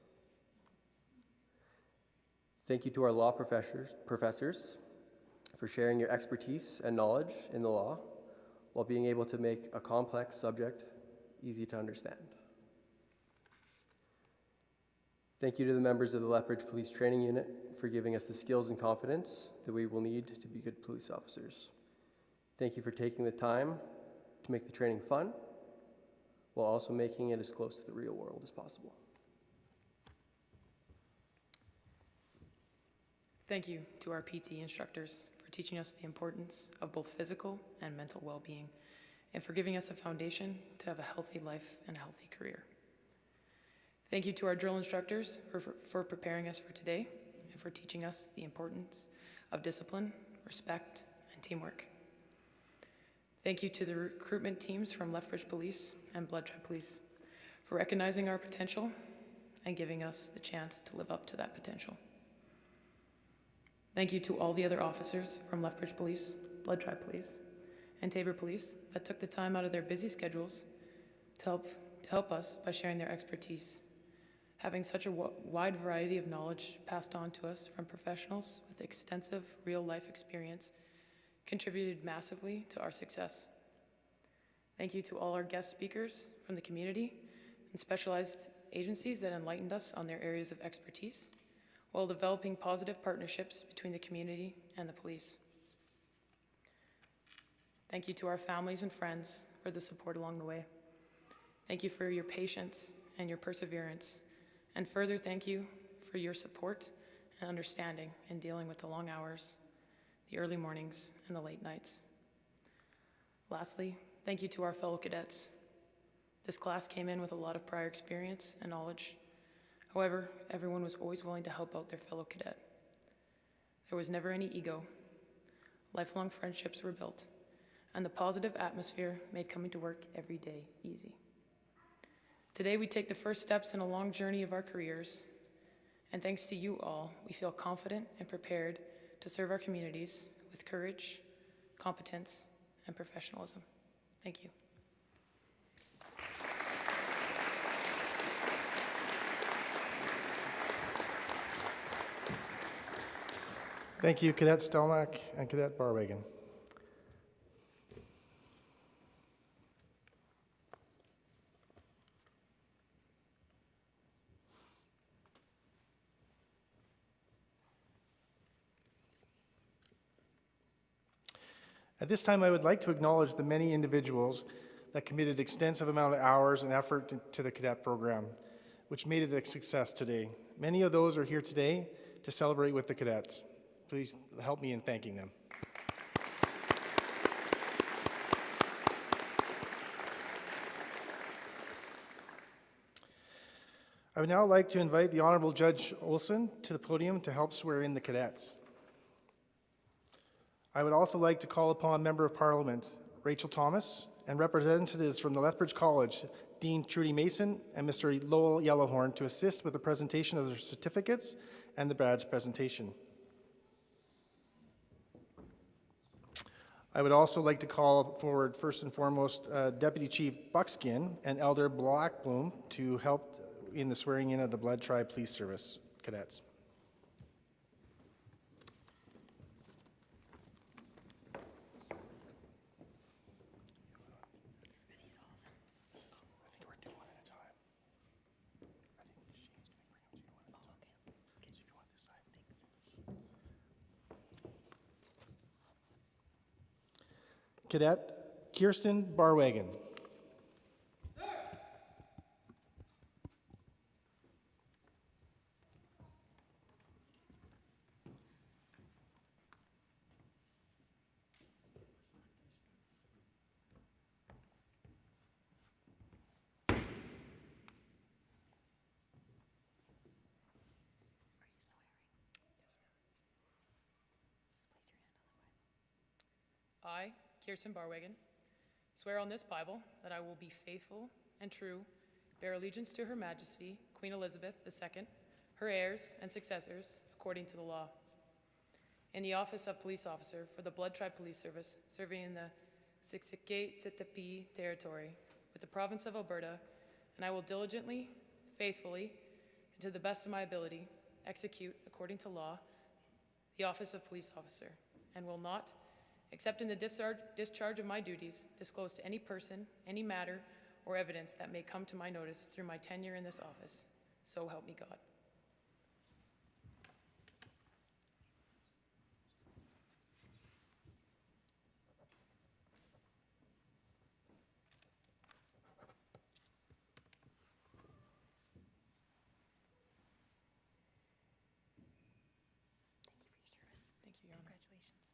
Thank you to our law professors for sharing your expertise and knowledge in the law while being able to make a complex subject easy to understand. Thank you to the members of the Lethbridge Police Training Unit for giving us the skills and confidence that we will need to be good police officers. Thank you for taking the time to make the training fun while also making it as close to the real world as possible. Thank you to our PT instructors for teaching us the importance of both physical and mental well-being and for giving us a foundation to have a healthy life and a healthy career. Thank you to our drill instructors for preparing us for today and for teaching us the importance of discipline, respect, and teamwork. Thank you to the recruitment teams from Lethbridge Police and Blood Tribe Police for recognizing our potential and giving us the chance to live up to that potential. Thank you to all the other officers from Lethbridge Police, Blood Tribe Police, and Tabor Police that took the time out of their busy schedules to help us by sharing their expertise. Having such a wide variety of knowledge passed on to us from professionals with extensive real-life experience contributed massively to our success. Thank you to all our guest speakers from the community and specialized agencies that enlightened us on their areas of expertise, while developing positive partnerships between the community and the police. Thank you to our families and friends for the support along the way. Thank you for your patience and your perseverance, and further thank you for your support and understanding in dealing with the long hours, the early mornings, and the late nights. Lastly, thank you to our fellow cadets. This class came in with a lot of prior experience and knowledge. However, everyone was always willing to help out their fellow cadet. There was never any ego. Lifelong friendships were built, and the positive atmosphere made coming to work every day easy. Today, we take the first steps in a long journey of our careers, and thanks to you all, we feel confident and prepared to serve our communities with courage, competence, and professionalism. Thank you. Thank you, Cadet Stelmach and Cadet Barwagon. At this time, I would like to acknowledge the many individuals that committed extensive amount of hours and effort to the cadet program, which made it a success today. Many of those are here today to celebrate with the cadets. Please help me in thanking them. I would now like to invite the Honorable Judge Olson to the podium to help swear in the cadets. I would also like to call upon Member of Parliament Rachel Thomas and representatives from the Lethbridge College, Dean Trudy Mason and Mr. Lowell Yellowhorn, to assist with the presentation of their certificates and the badge presentation. I would also like to call forward, first and foremost, Deputy Chief Buckskin and Elder Blackbloom to help in the swearing in of the Blood Tribe Police Service cadets. Cadet Kirsten Barwagon. I, Kirsten Barwagon, swear on this Bible that I will be faithful and true, bear allegiance to Her Majesty, Queen Elizabeth II, her heirs and successors, according to the law. In the office of police officer for the Blood Tribe Police Service, serving in the Siksika-Sitapi territory with the province of Alberta, and I will diligently, faithfully, and to the best of my ability, execute, according to law, the office of police officer, and will not, except in the discharge of my duties, disclose to any person, any matter, or evidence that may come to my notice through my tenure in this office. So help me God. Thank you, Your Honor. Congratulations.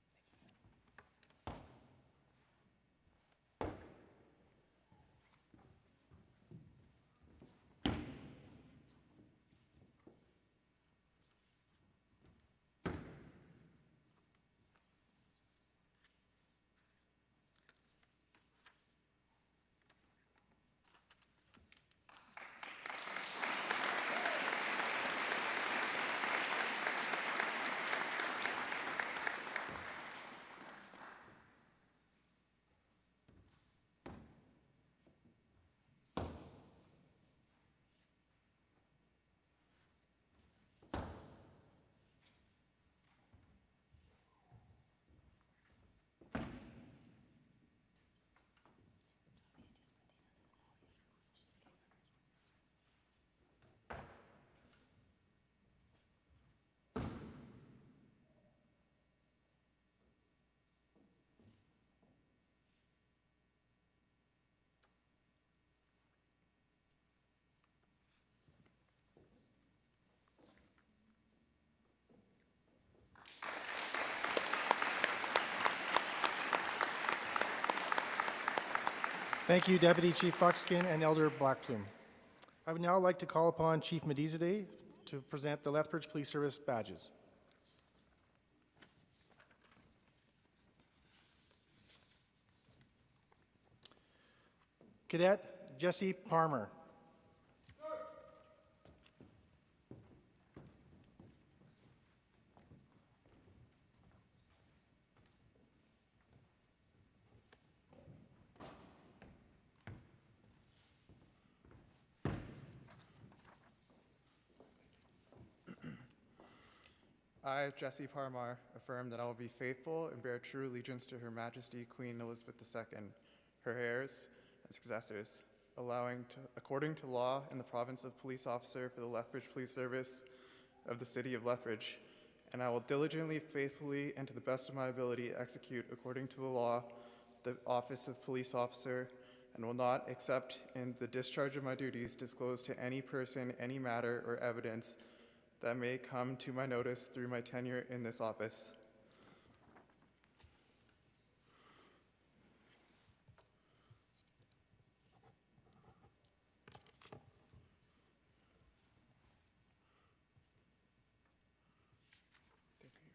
Thank you, Deputy Chief Buckskin and Elder Blackbloom. I would now like to call upon Chief Medizade to present the Lethbridge Police Service badges. Cadet Jesse Parmer. I, Jesse Parmar, affirm that I will be faithful and bear true allegiance to Her Majesty Queen Elizabeth II, her heirs and successors, according to law in the province of police officer for the Lethbridge Police Service of the City of Lethbridge, and I will diligently, faithfully, and to the best of my ability execute, according to the law, the office of police officer and will not accept in the discharge of my duties disclose to any person any matter or evidence that may come to my notice through my tenure in this office.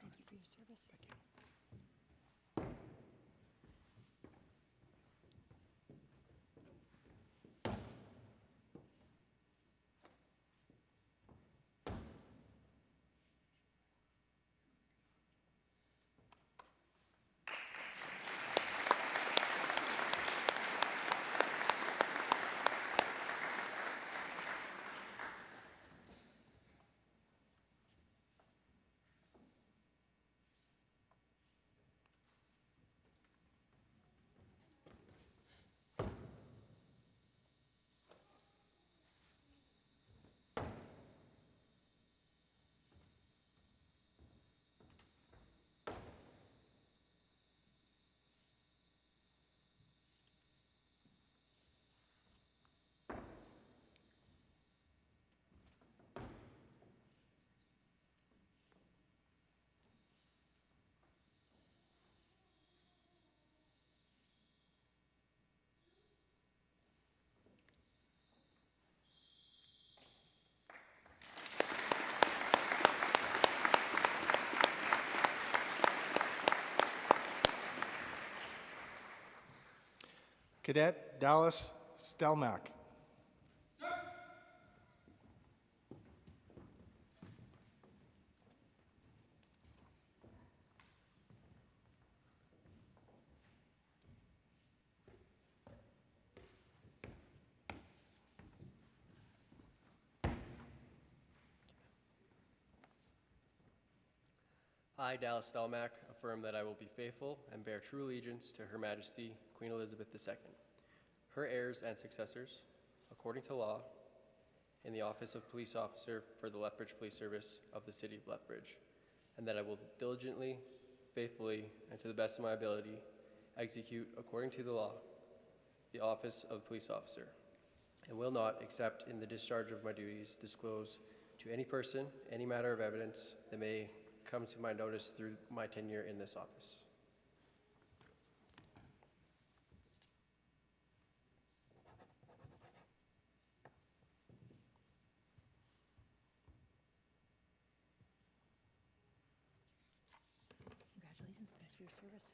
Thank you for your service. Thank you. Cadet Dallas Stelmack. I, Dallas Stelmack, affirm that I will be faithful and bear true allegiance to Her Majesty Queen Elizabeth II, her heirs and successors, according to law, in the office of Police Officer for the Lethbridge Police Service of the City of Lethbridge, and that I will diligently, faithfully, and to the best of my ability execute, according to the law, the office of Police Officer, and will not, except in the discharge of my duties, disclose to any person any matter of evidence that may come to my notice through my tenure in this office. Congratulations. Thanks for your service.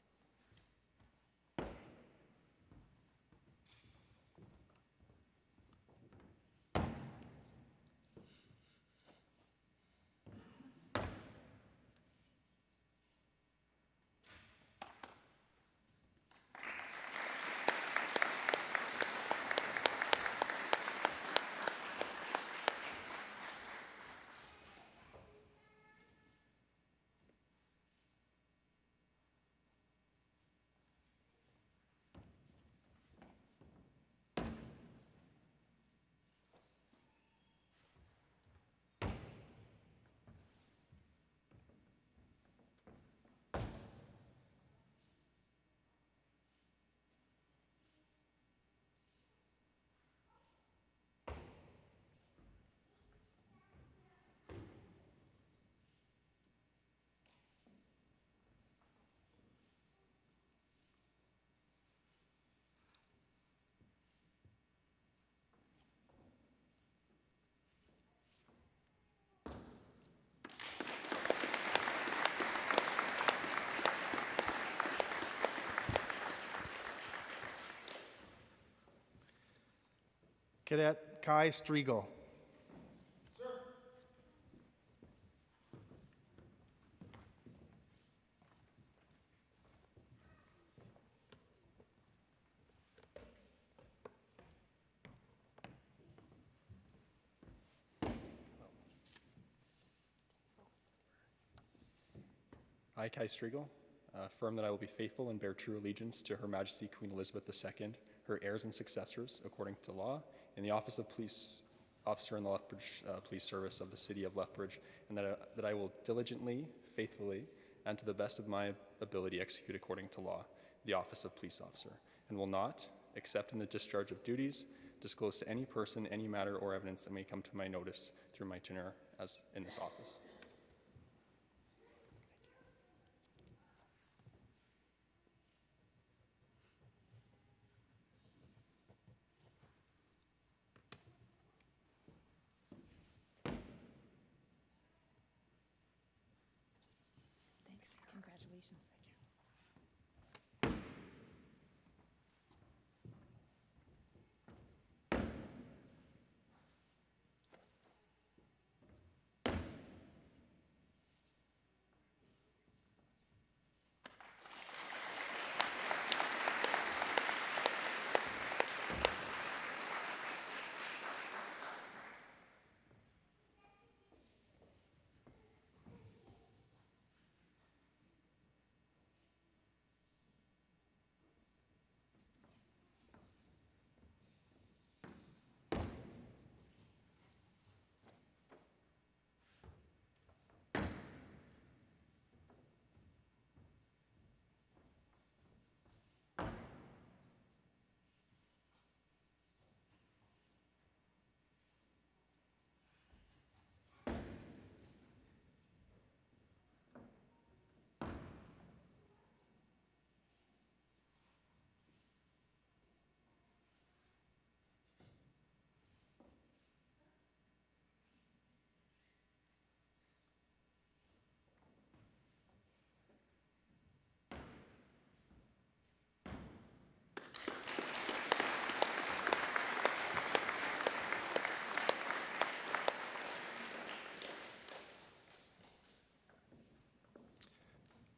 Cadet Kai Striegel. I, Kai Striegel, affirm that I will be faithful and bear true allegiance to Her Majesty Queen Elizabeth II, her heirs and successors, according to law, in the office of Police Officer in the Lethbridge Police Service of the City of Lethbridge, and that I will diligently, faithfully, and to the best of my ability execute according to law the office of Police Officer, and will not, except in the discharge of duties, disclose to any person, any matter, or evidence that may come to my notice through my tenure as in this office. Thanks. Congratulations.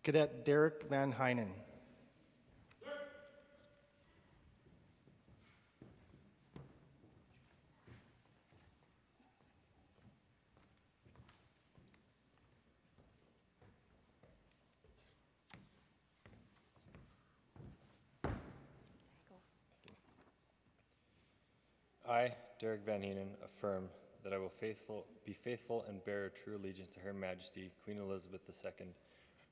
Cadet Derek Van Heinen. I, Derek Van Heenen, affirm that I will be faithful and bear true allegiance to Her Majesty, Queen Elizabeth II,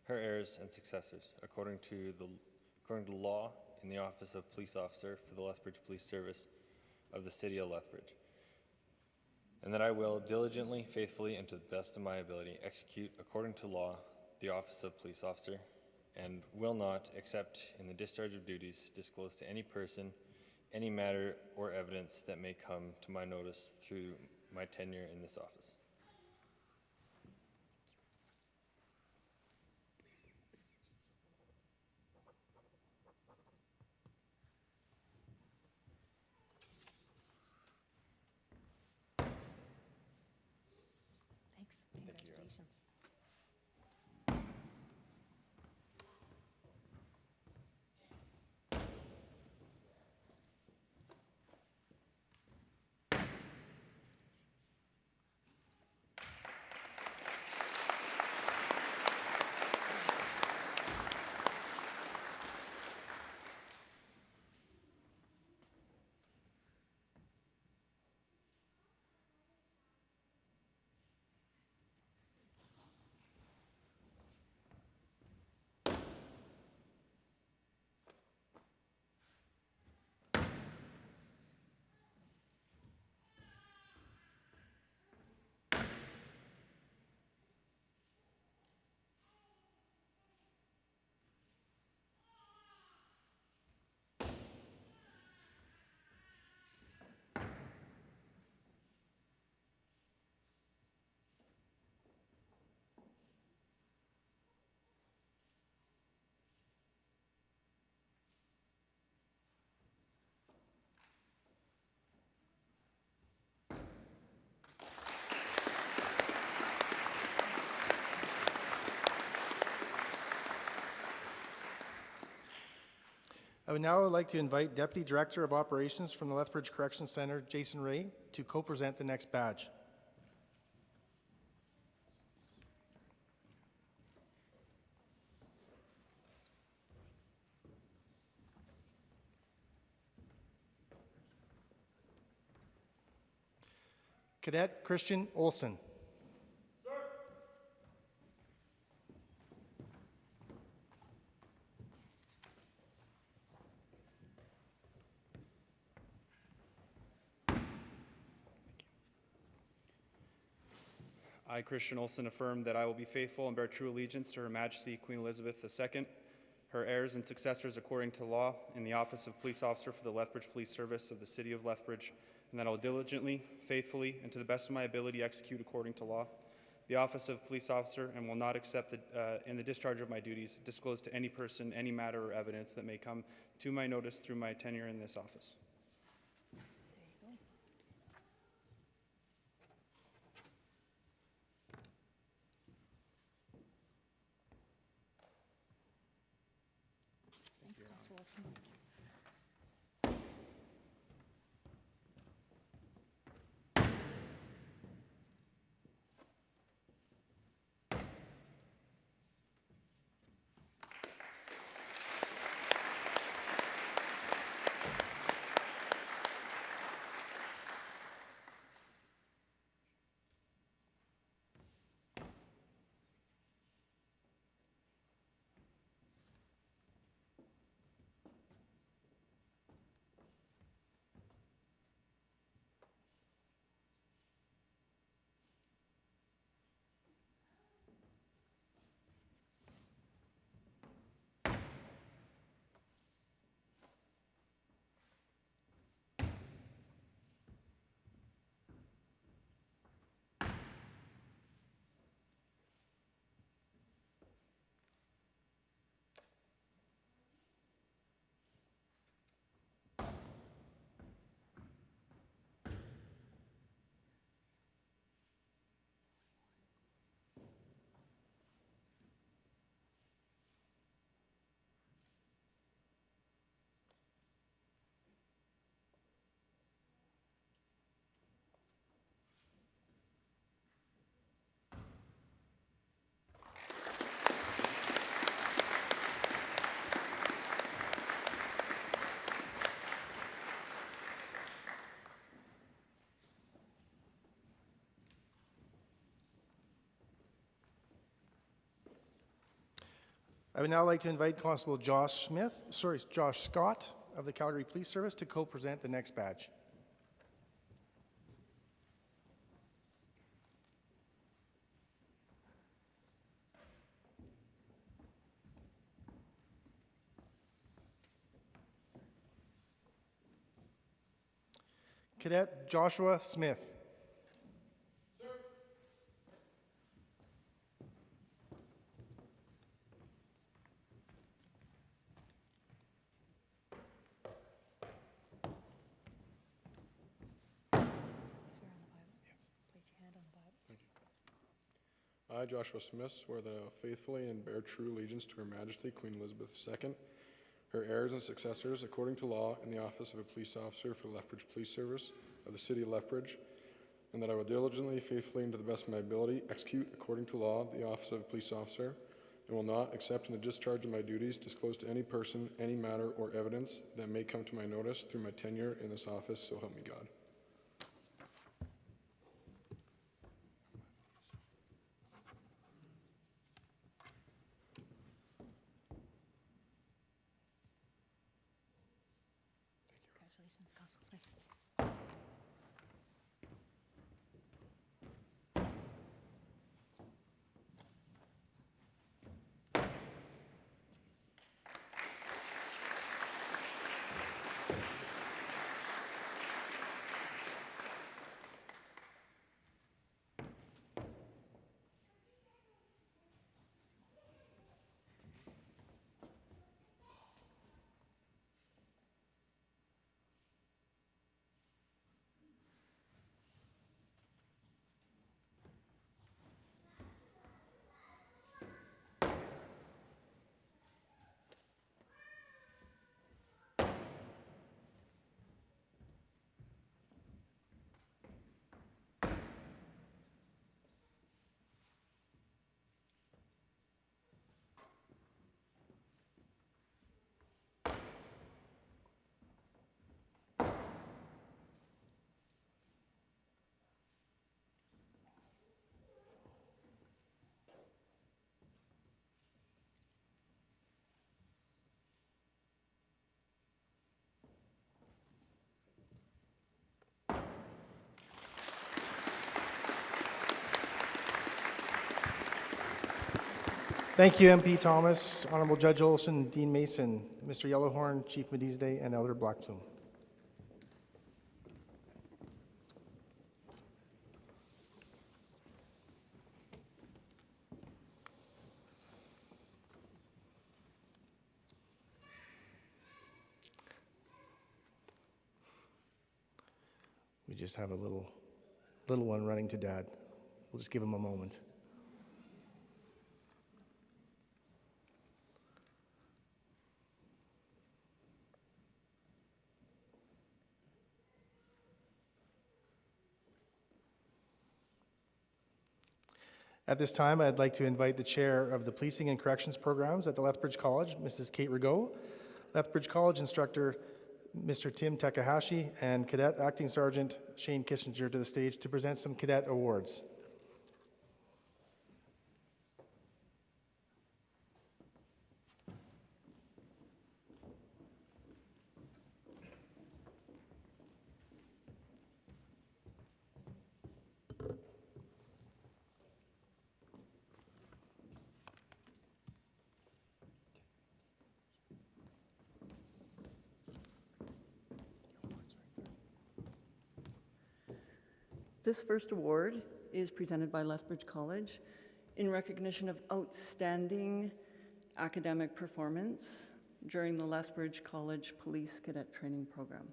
her heirs and successors, according to law in the office of Police Officer for the Lethbridge Police Service of the City of Lethbridge, and that I will diligently, faithfully, and to the best of my ability execute, according to law, the office of Police Officer, and will not, except in the discharge of duties, disclose to any person any matter or evidence that may come to my notice through my tenure in this office. Thanks. Thank you, Your Honor. Congratulations. I would now like to invite Deputy Director of Operations from the Lethbridge Correction Center, Jason Ray, to co-present the next badge. Cadet Christian Olson. I, Christian Olson, affirm that I will be faithful and bear true allegiance to Her Majesty Queen Elizabeth II, her heirs and successors according to law, in the office of police officer for the Lethbridge Police Service of the City of Lethbridge, and that I will diligently, faithfully, and to the best of my ability execute according to law the office of police officer, and will not accept in the discharge of my duties disclose to any person any matter or evidence that may come to my notice through my tenure in this office. Thanks, Constable Wilson. I would now like to invite Constable Josh Scott of the Calgary Police Service to co-present the next badge. Cadet Joshua Smith. I, Joshua Smith, swear that I will faithfully and bear true allegiance to Her Majesty Queen Elizabeth II, her heirs and successors, according to law, in the office of a police officer for the Lethbridge Police Service of the City of Lethbridge, and that I will diligently, faithfully, and to the best of my ability, execute, according to law, the office of a police officer, and will not, except in the discharge of my duties, disclose to any person any matter or evidence that may come to my notice through my tenure in this office, so help me God. Congratulations, Constable Smith. Thank you, MP Thomas, Honorable Judge Olson, Dean Mason, Mr. Yellowhorn, Chief Medizde, and Elder Blackplume. We just have a little one running to Dad. We'll just give him a moment. At this time, I'd like to invite the chair of the Policing and Corrections Programs at the Lethbridge College, Mrs. Kate Rigaud, Lethbridge College instructor, Mr. Tim Takahashi, and Cadet Acting Sergeant Shane Kissinger to the stage to present some cadet awards. This first award is presented by Lethbridge College in recognition of outstanding academic performance during the Lethbridge College Police Cadet Training Program.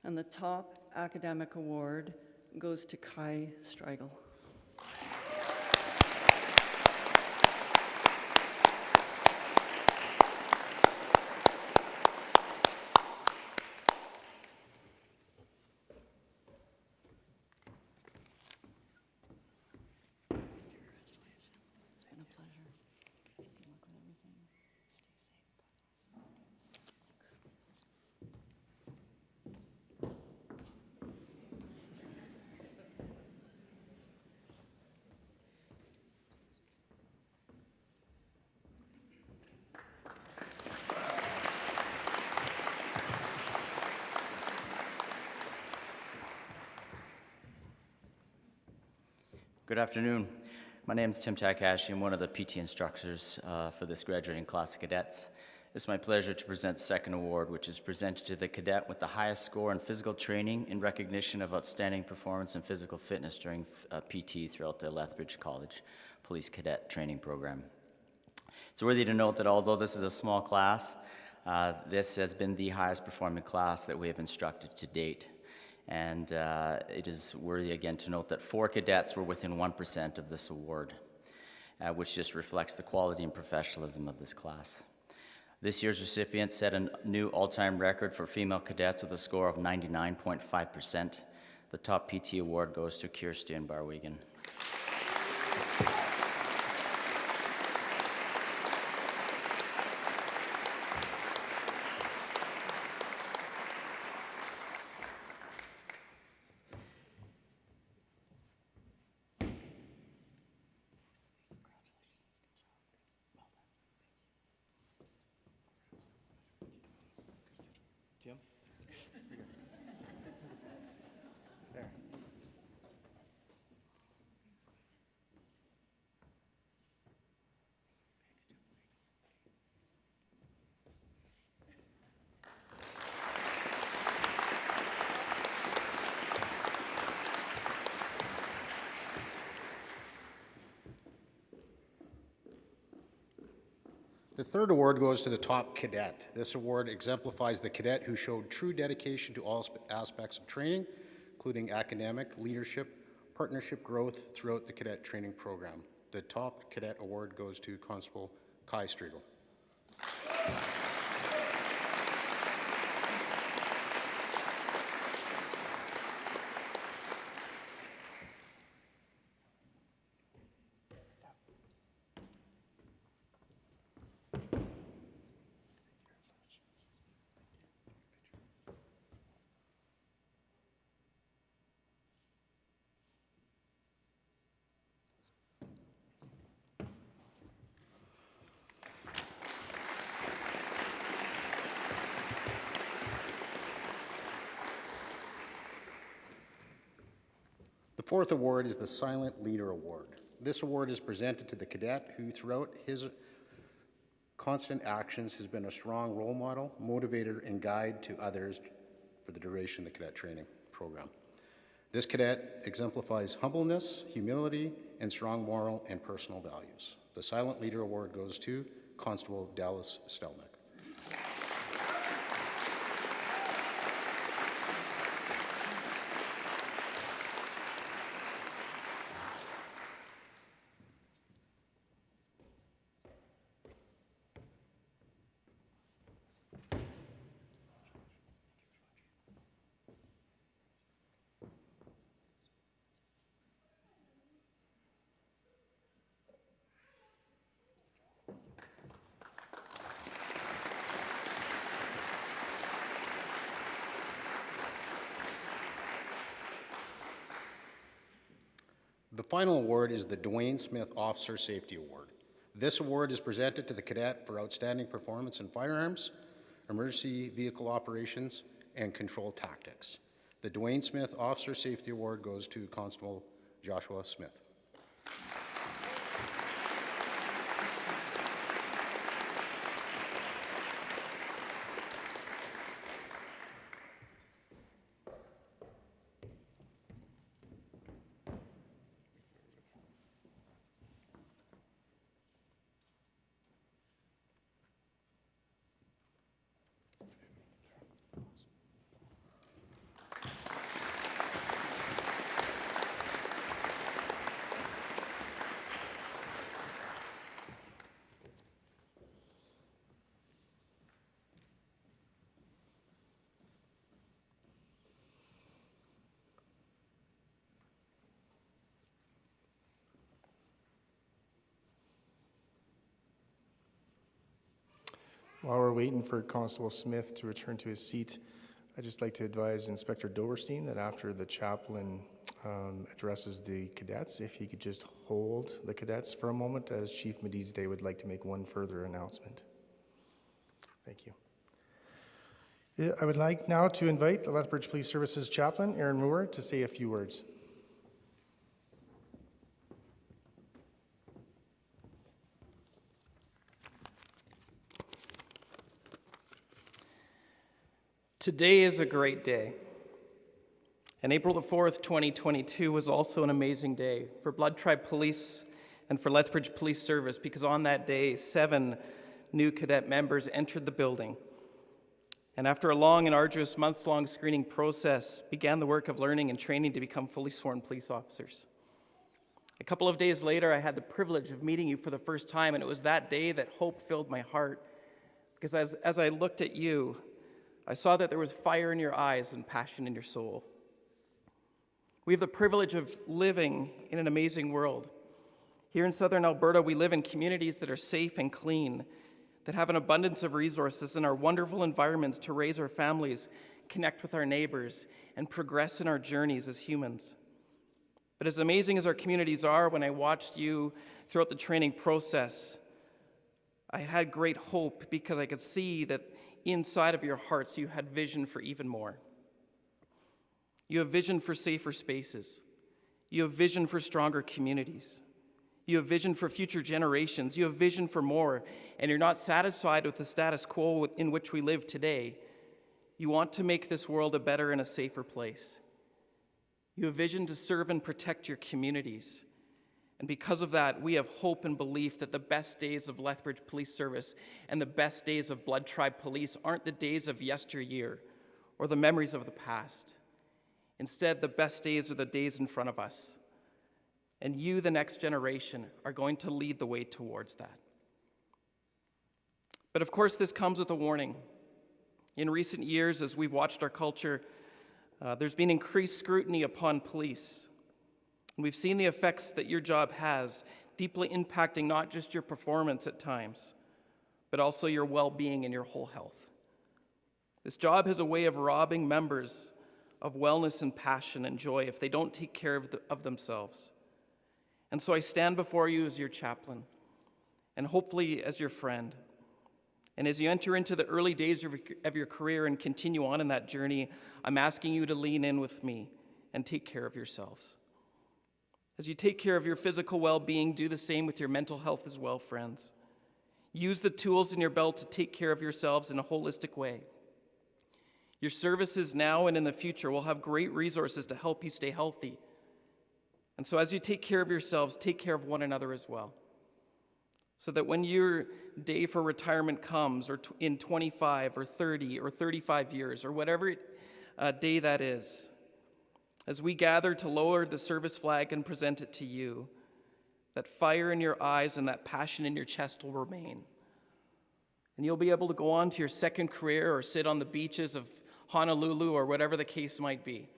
And the top academic award goes to Kai Striegel. Good afternoon. My name is Tim Takahashi. I'm one of the PT instructors for this graduating class of cadets. It's my pleasure to present the second award, which is presented to the cadet with the highest score in physical training in recognition of outstanding performance and physical fitness during PT throughout the Lethbridge College Police Cadet Training Program. It's worthy to note that although this is a small class, this has been the highest performing class that we have instructed to date. And it is worthy again to note that 4 cadets were within 1% of this award, which just reflects the quality and professionalism of this class. This year's recipient set a new all-time record for female cadets with a score of 99.5%. The top PT award goes to Kirsten Barwigan. Tim? There. The third award goes to the top cadet. This award exemplifies the cadet who showed true dedication to all aspects of training, including academic, leadership, partnership growth throughout the cadet training program. The top cadet award goes to Constable Kai Striegel. The fourth award is the Silent Leader Award. This award is presented to the cadet who, throughout his constant actions, has been a strong role model, motivator, and guide to others for the duration of the cadet training program. This cadet exemplifies humbleness, humility, and strong moral and personal values. The Silent Leader Award goes to Constable Dallas Stelnick. The final award is the Dwayne Smith Officer Safety Award. This award is presented to the cadet for outstanding performance in firearms, emergency vehicle operations, and control tactics. The Dwayne Smith Officer Safety Award goes to Constable Joshua Smith. While we're waiting for Constable Smith to return to his seat, I'd just like to advise Inspector Doverstein that after the chaplain addresses the cadets, if he could just hold the cadets for a moment, as Chief Mediz would like to make one further announcement. Thank you. I would like now to invite the Lethbridge Police Services Chaplain, Aaron Moore, to say a few words. Today is a great day. And April the 4th, 2022 was also an amazing day for Blood Tribe Police and for Lethbridge Police Service, because on that day, 7 new cadet members entered the building. And after a long and arduous months-long screening process, began the work of learning and training to become fully sworn police officers. A couple of days later, I had the privilege of meeting you for the first time, and it was that day that hope filled my heart, because as I looked at you, I saw that there was fire in your eyes and passion in your soul. We have the privilege of living in an amazing world. Here in southern Alberta, we live in communities that are safe and clean, that have an abundance of resources and are wonderful environments to raise our families, connect with our neighbors, and progress in our journeys as humans. But as amazing as our communities are, when I watched you throughout the training process, I had great hope because I could see that inside of your hearts you had vision for even more. You have vision for safer spaces. You have vision for stronger communities. You have vision for future generations. You have vision for more, and you're not satisfied with the status quo in which we live today. You want to make this world a better and a safer place. You have vision to serve and protect your communities. And because of that, we have hope and belief that the best days of Lethbridge Police Service and the best days of Blood Tribe Police aren't the days of yesteryear or the memories of the past. Instead, the best days are the days in front of us. And you, the next generation, are going to lead the way towards that. But of course, this comes with a warning. In recent years, as we've watched our culture, there's been increased scrutiny upon police. And we've seen the effects that your job has, deeply impacting not just your performance at times, but also your well-being and your whole health. This job has a way of robbing members of wellness and passion and joy if they don't take care of themselves. And so I stand before you as your chaplain, and hopefully as your friend. And as you enter into the early days of your career and continue on in that journey, I'm asking you to lean in with me and take care of yourselves. As you take care of your physical well-being, do the same with your mental health as well, friends. Use the tools in your belt to take care of yourselves in a holistic way. Your services now and in the future will have great resources to help you stay healthy. And so as you take care of yourselves, take care of one another as well. So that when your day for retirement comes, or in 25 or 30 or 35 years, or whatever day that is, as we gather to lower the service flag and present it to you, that fire in your eyes and that passion in your chest will remain. And you'll be able to go on to your second career or sit on the beaches of Honolulu or whatever the case might be.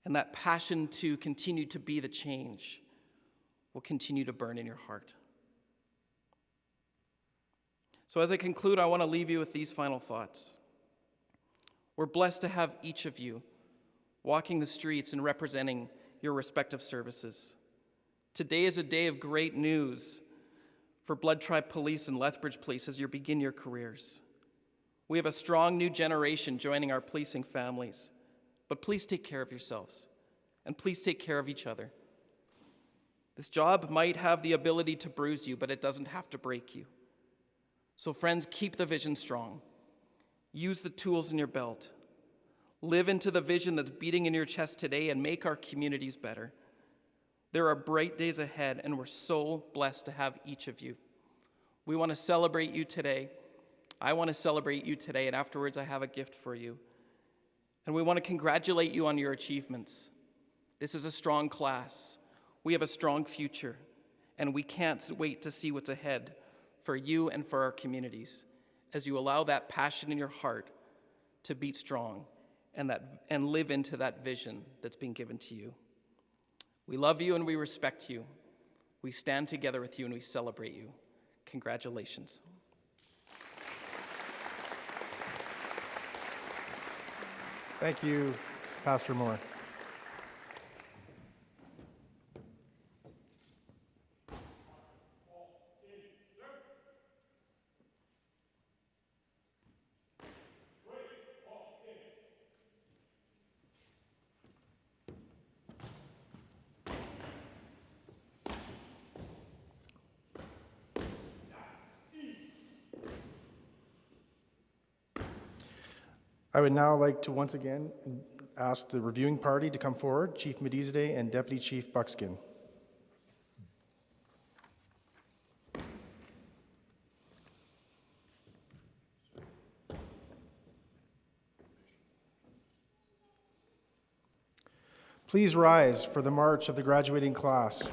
And that passion to continue to be the change will continue to burn in your heart. So as I conclude, I want to leave you with these final thoughts. We're blessed to have each of you walking the streets and representing your respective services. Today is a day of great news for Blood Tribe Police and Lethbridge Police as you begin your careers. We have a strong new generation joining our policing families, but please take care of yourselves, and please take care of each other. This job might have the ability to bruise you, but it doesn't have to break you. So friends, keep the vision strong. Use the tools in your belt. Live into the vision that's beating in your chest today and make our communities better. There are bright days ahead, and we're so blessed to have each of you. We want to celebrate you today. I want to celebrate you today, and afterwards I have a gift for you. And we want to congratulate you on your achievements. This is a strong class. We have a strong future, and we can't wait to see what's ahead for you and for our communities as you allow that passion in your heart to beat strong and live into that vision that's been given to you. We love you and we respect you. We stand together with you and we celebrate you. Congratulations. Thank you, Pastor Moore. I would now like to once again ask the reviewing party to come forward, Chief Medizade and Deputy Chief Buckskin. Please rise for the march of the graduating class.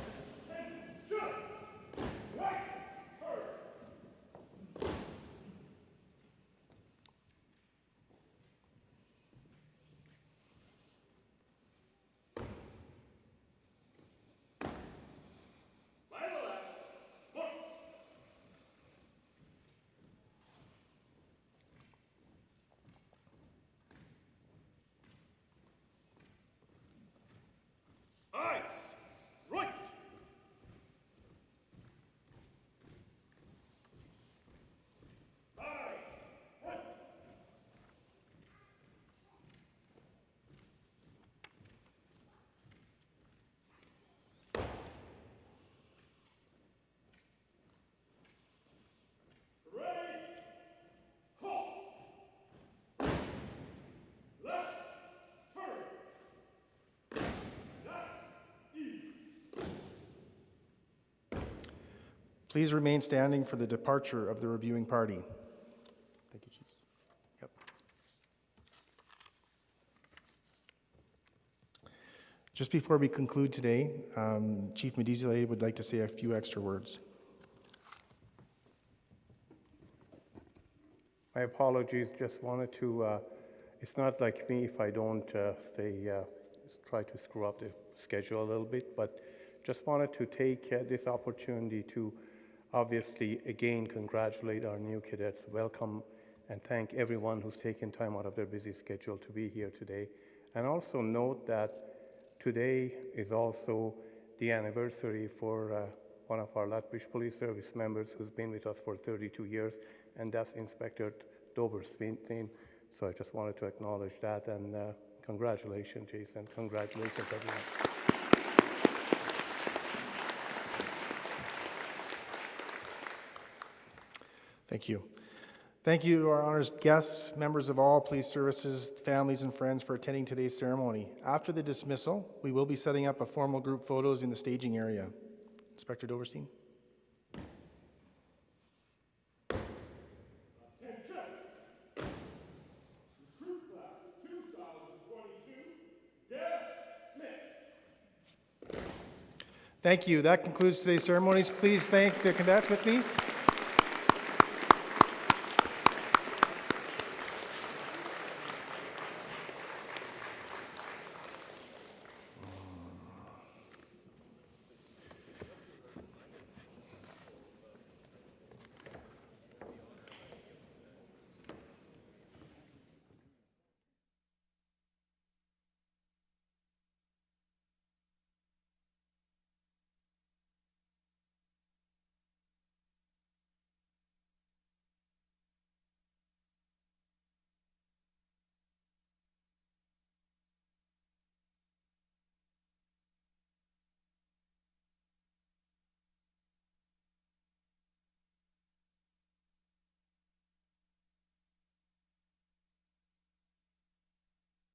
Please remain standing for the departure of the reviewing party. Thank you, Chiefs. Yep. Just before we conclude today, Chief Medizade would like to say a few extra words. My apologies, just wanted to, it's not like me if I don't try to screw up the schedule a little bit, but just wanted to take this opportunity to obviously again congratulate our new cadets, welcome and thank everyone who's taken time out of their busy schedule to be here today. And also note that today is also the anniversary for one of our Lethbridge Police Service members who's been with us for 32 years, and that's Inspector Dober-Swinton. So I just wanted to acknowledge that, and congratulations, Jason. Congratulations, everyone. Thank you. Thank you to our honored guests, members of all police services, families, and friends for attending today's ceremony. After the dismissal, we will be setting up a formal group photos in the staging area. Inspector Doverstein. Thank you. That concludes today's ceremonies. Please thank the cadets with me.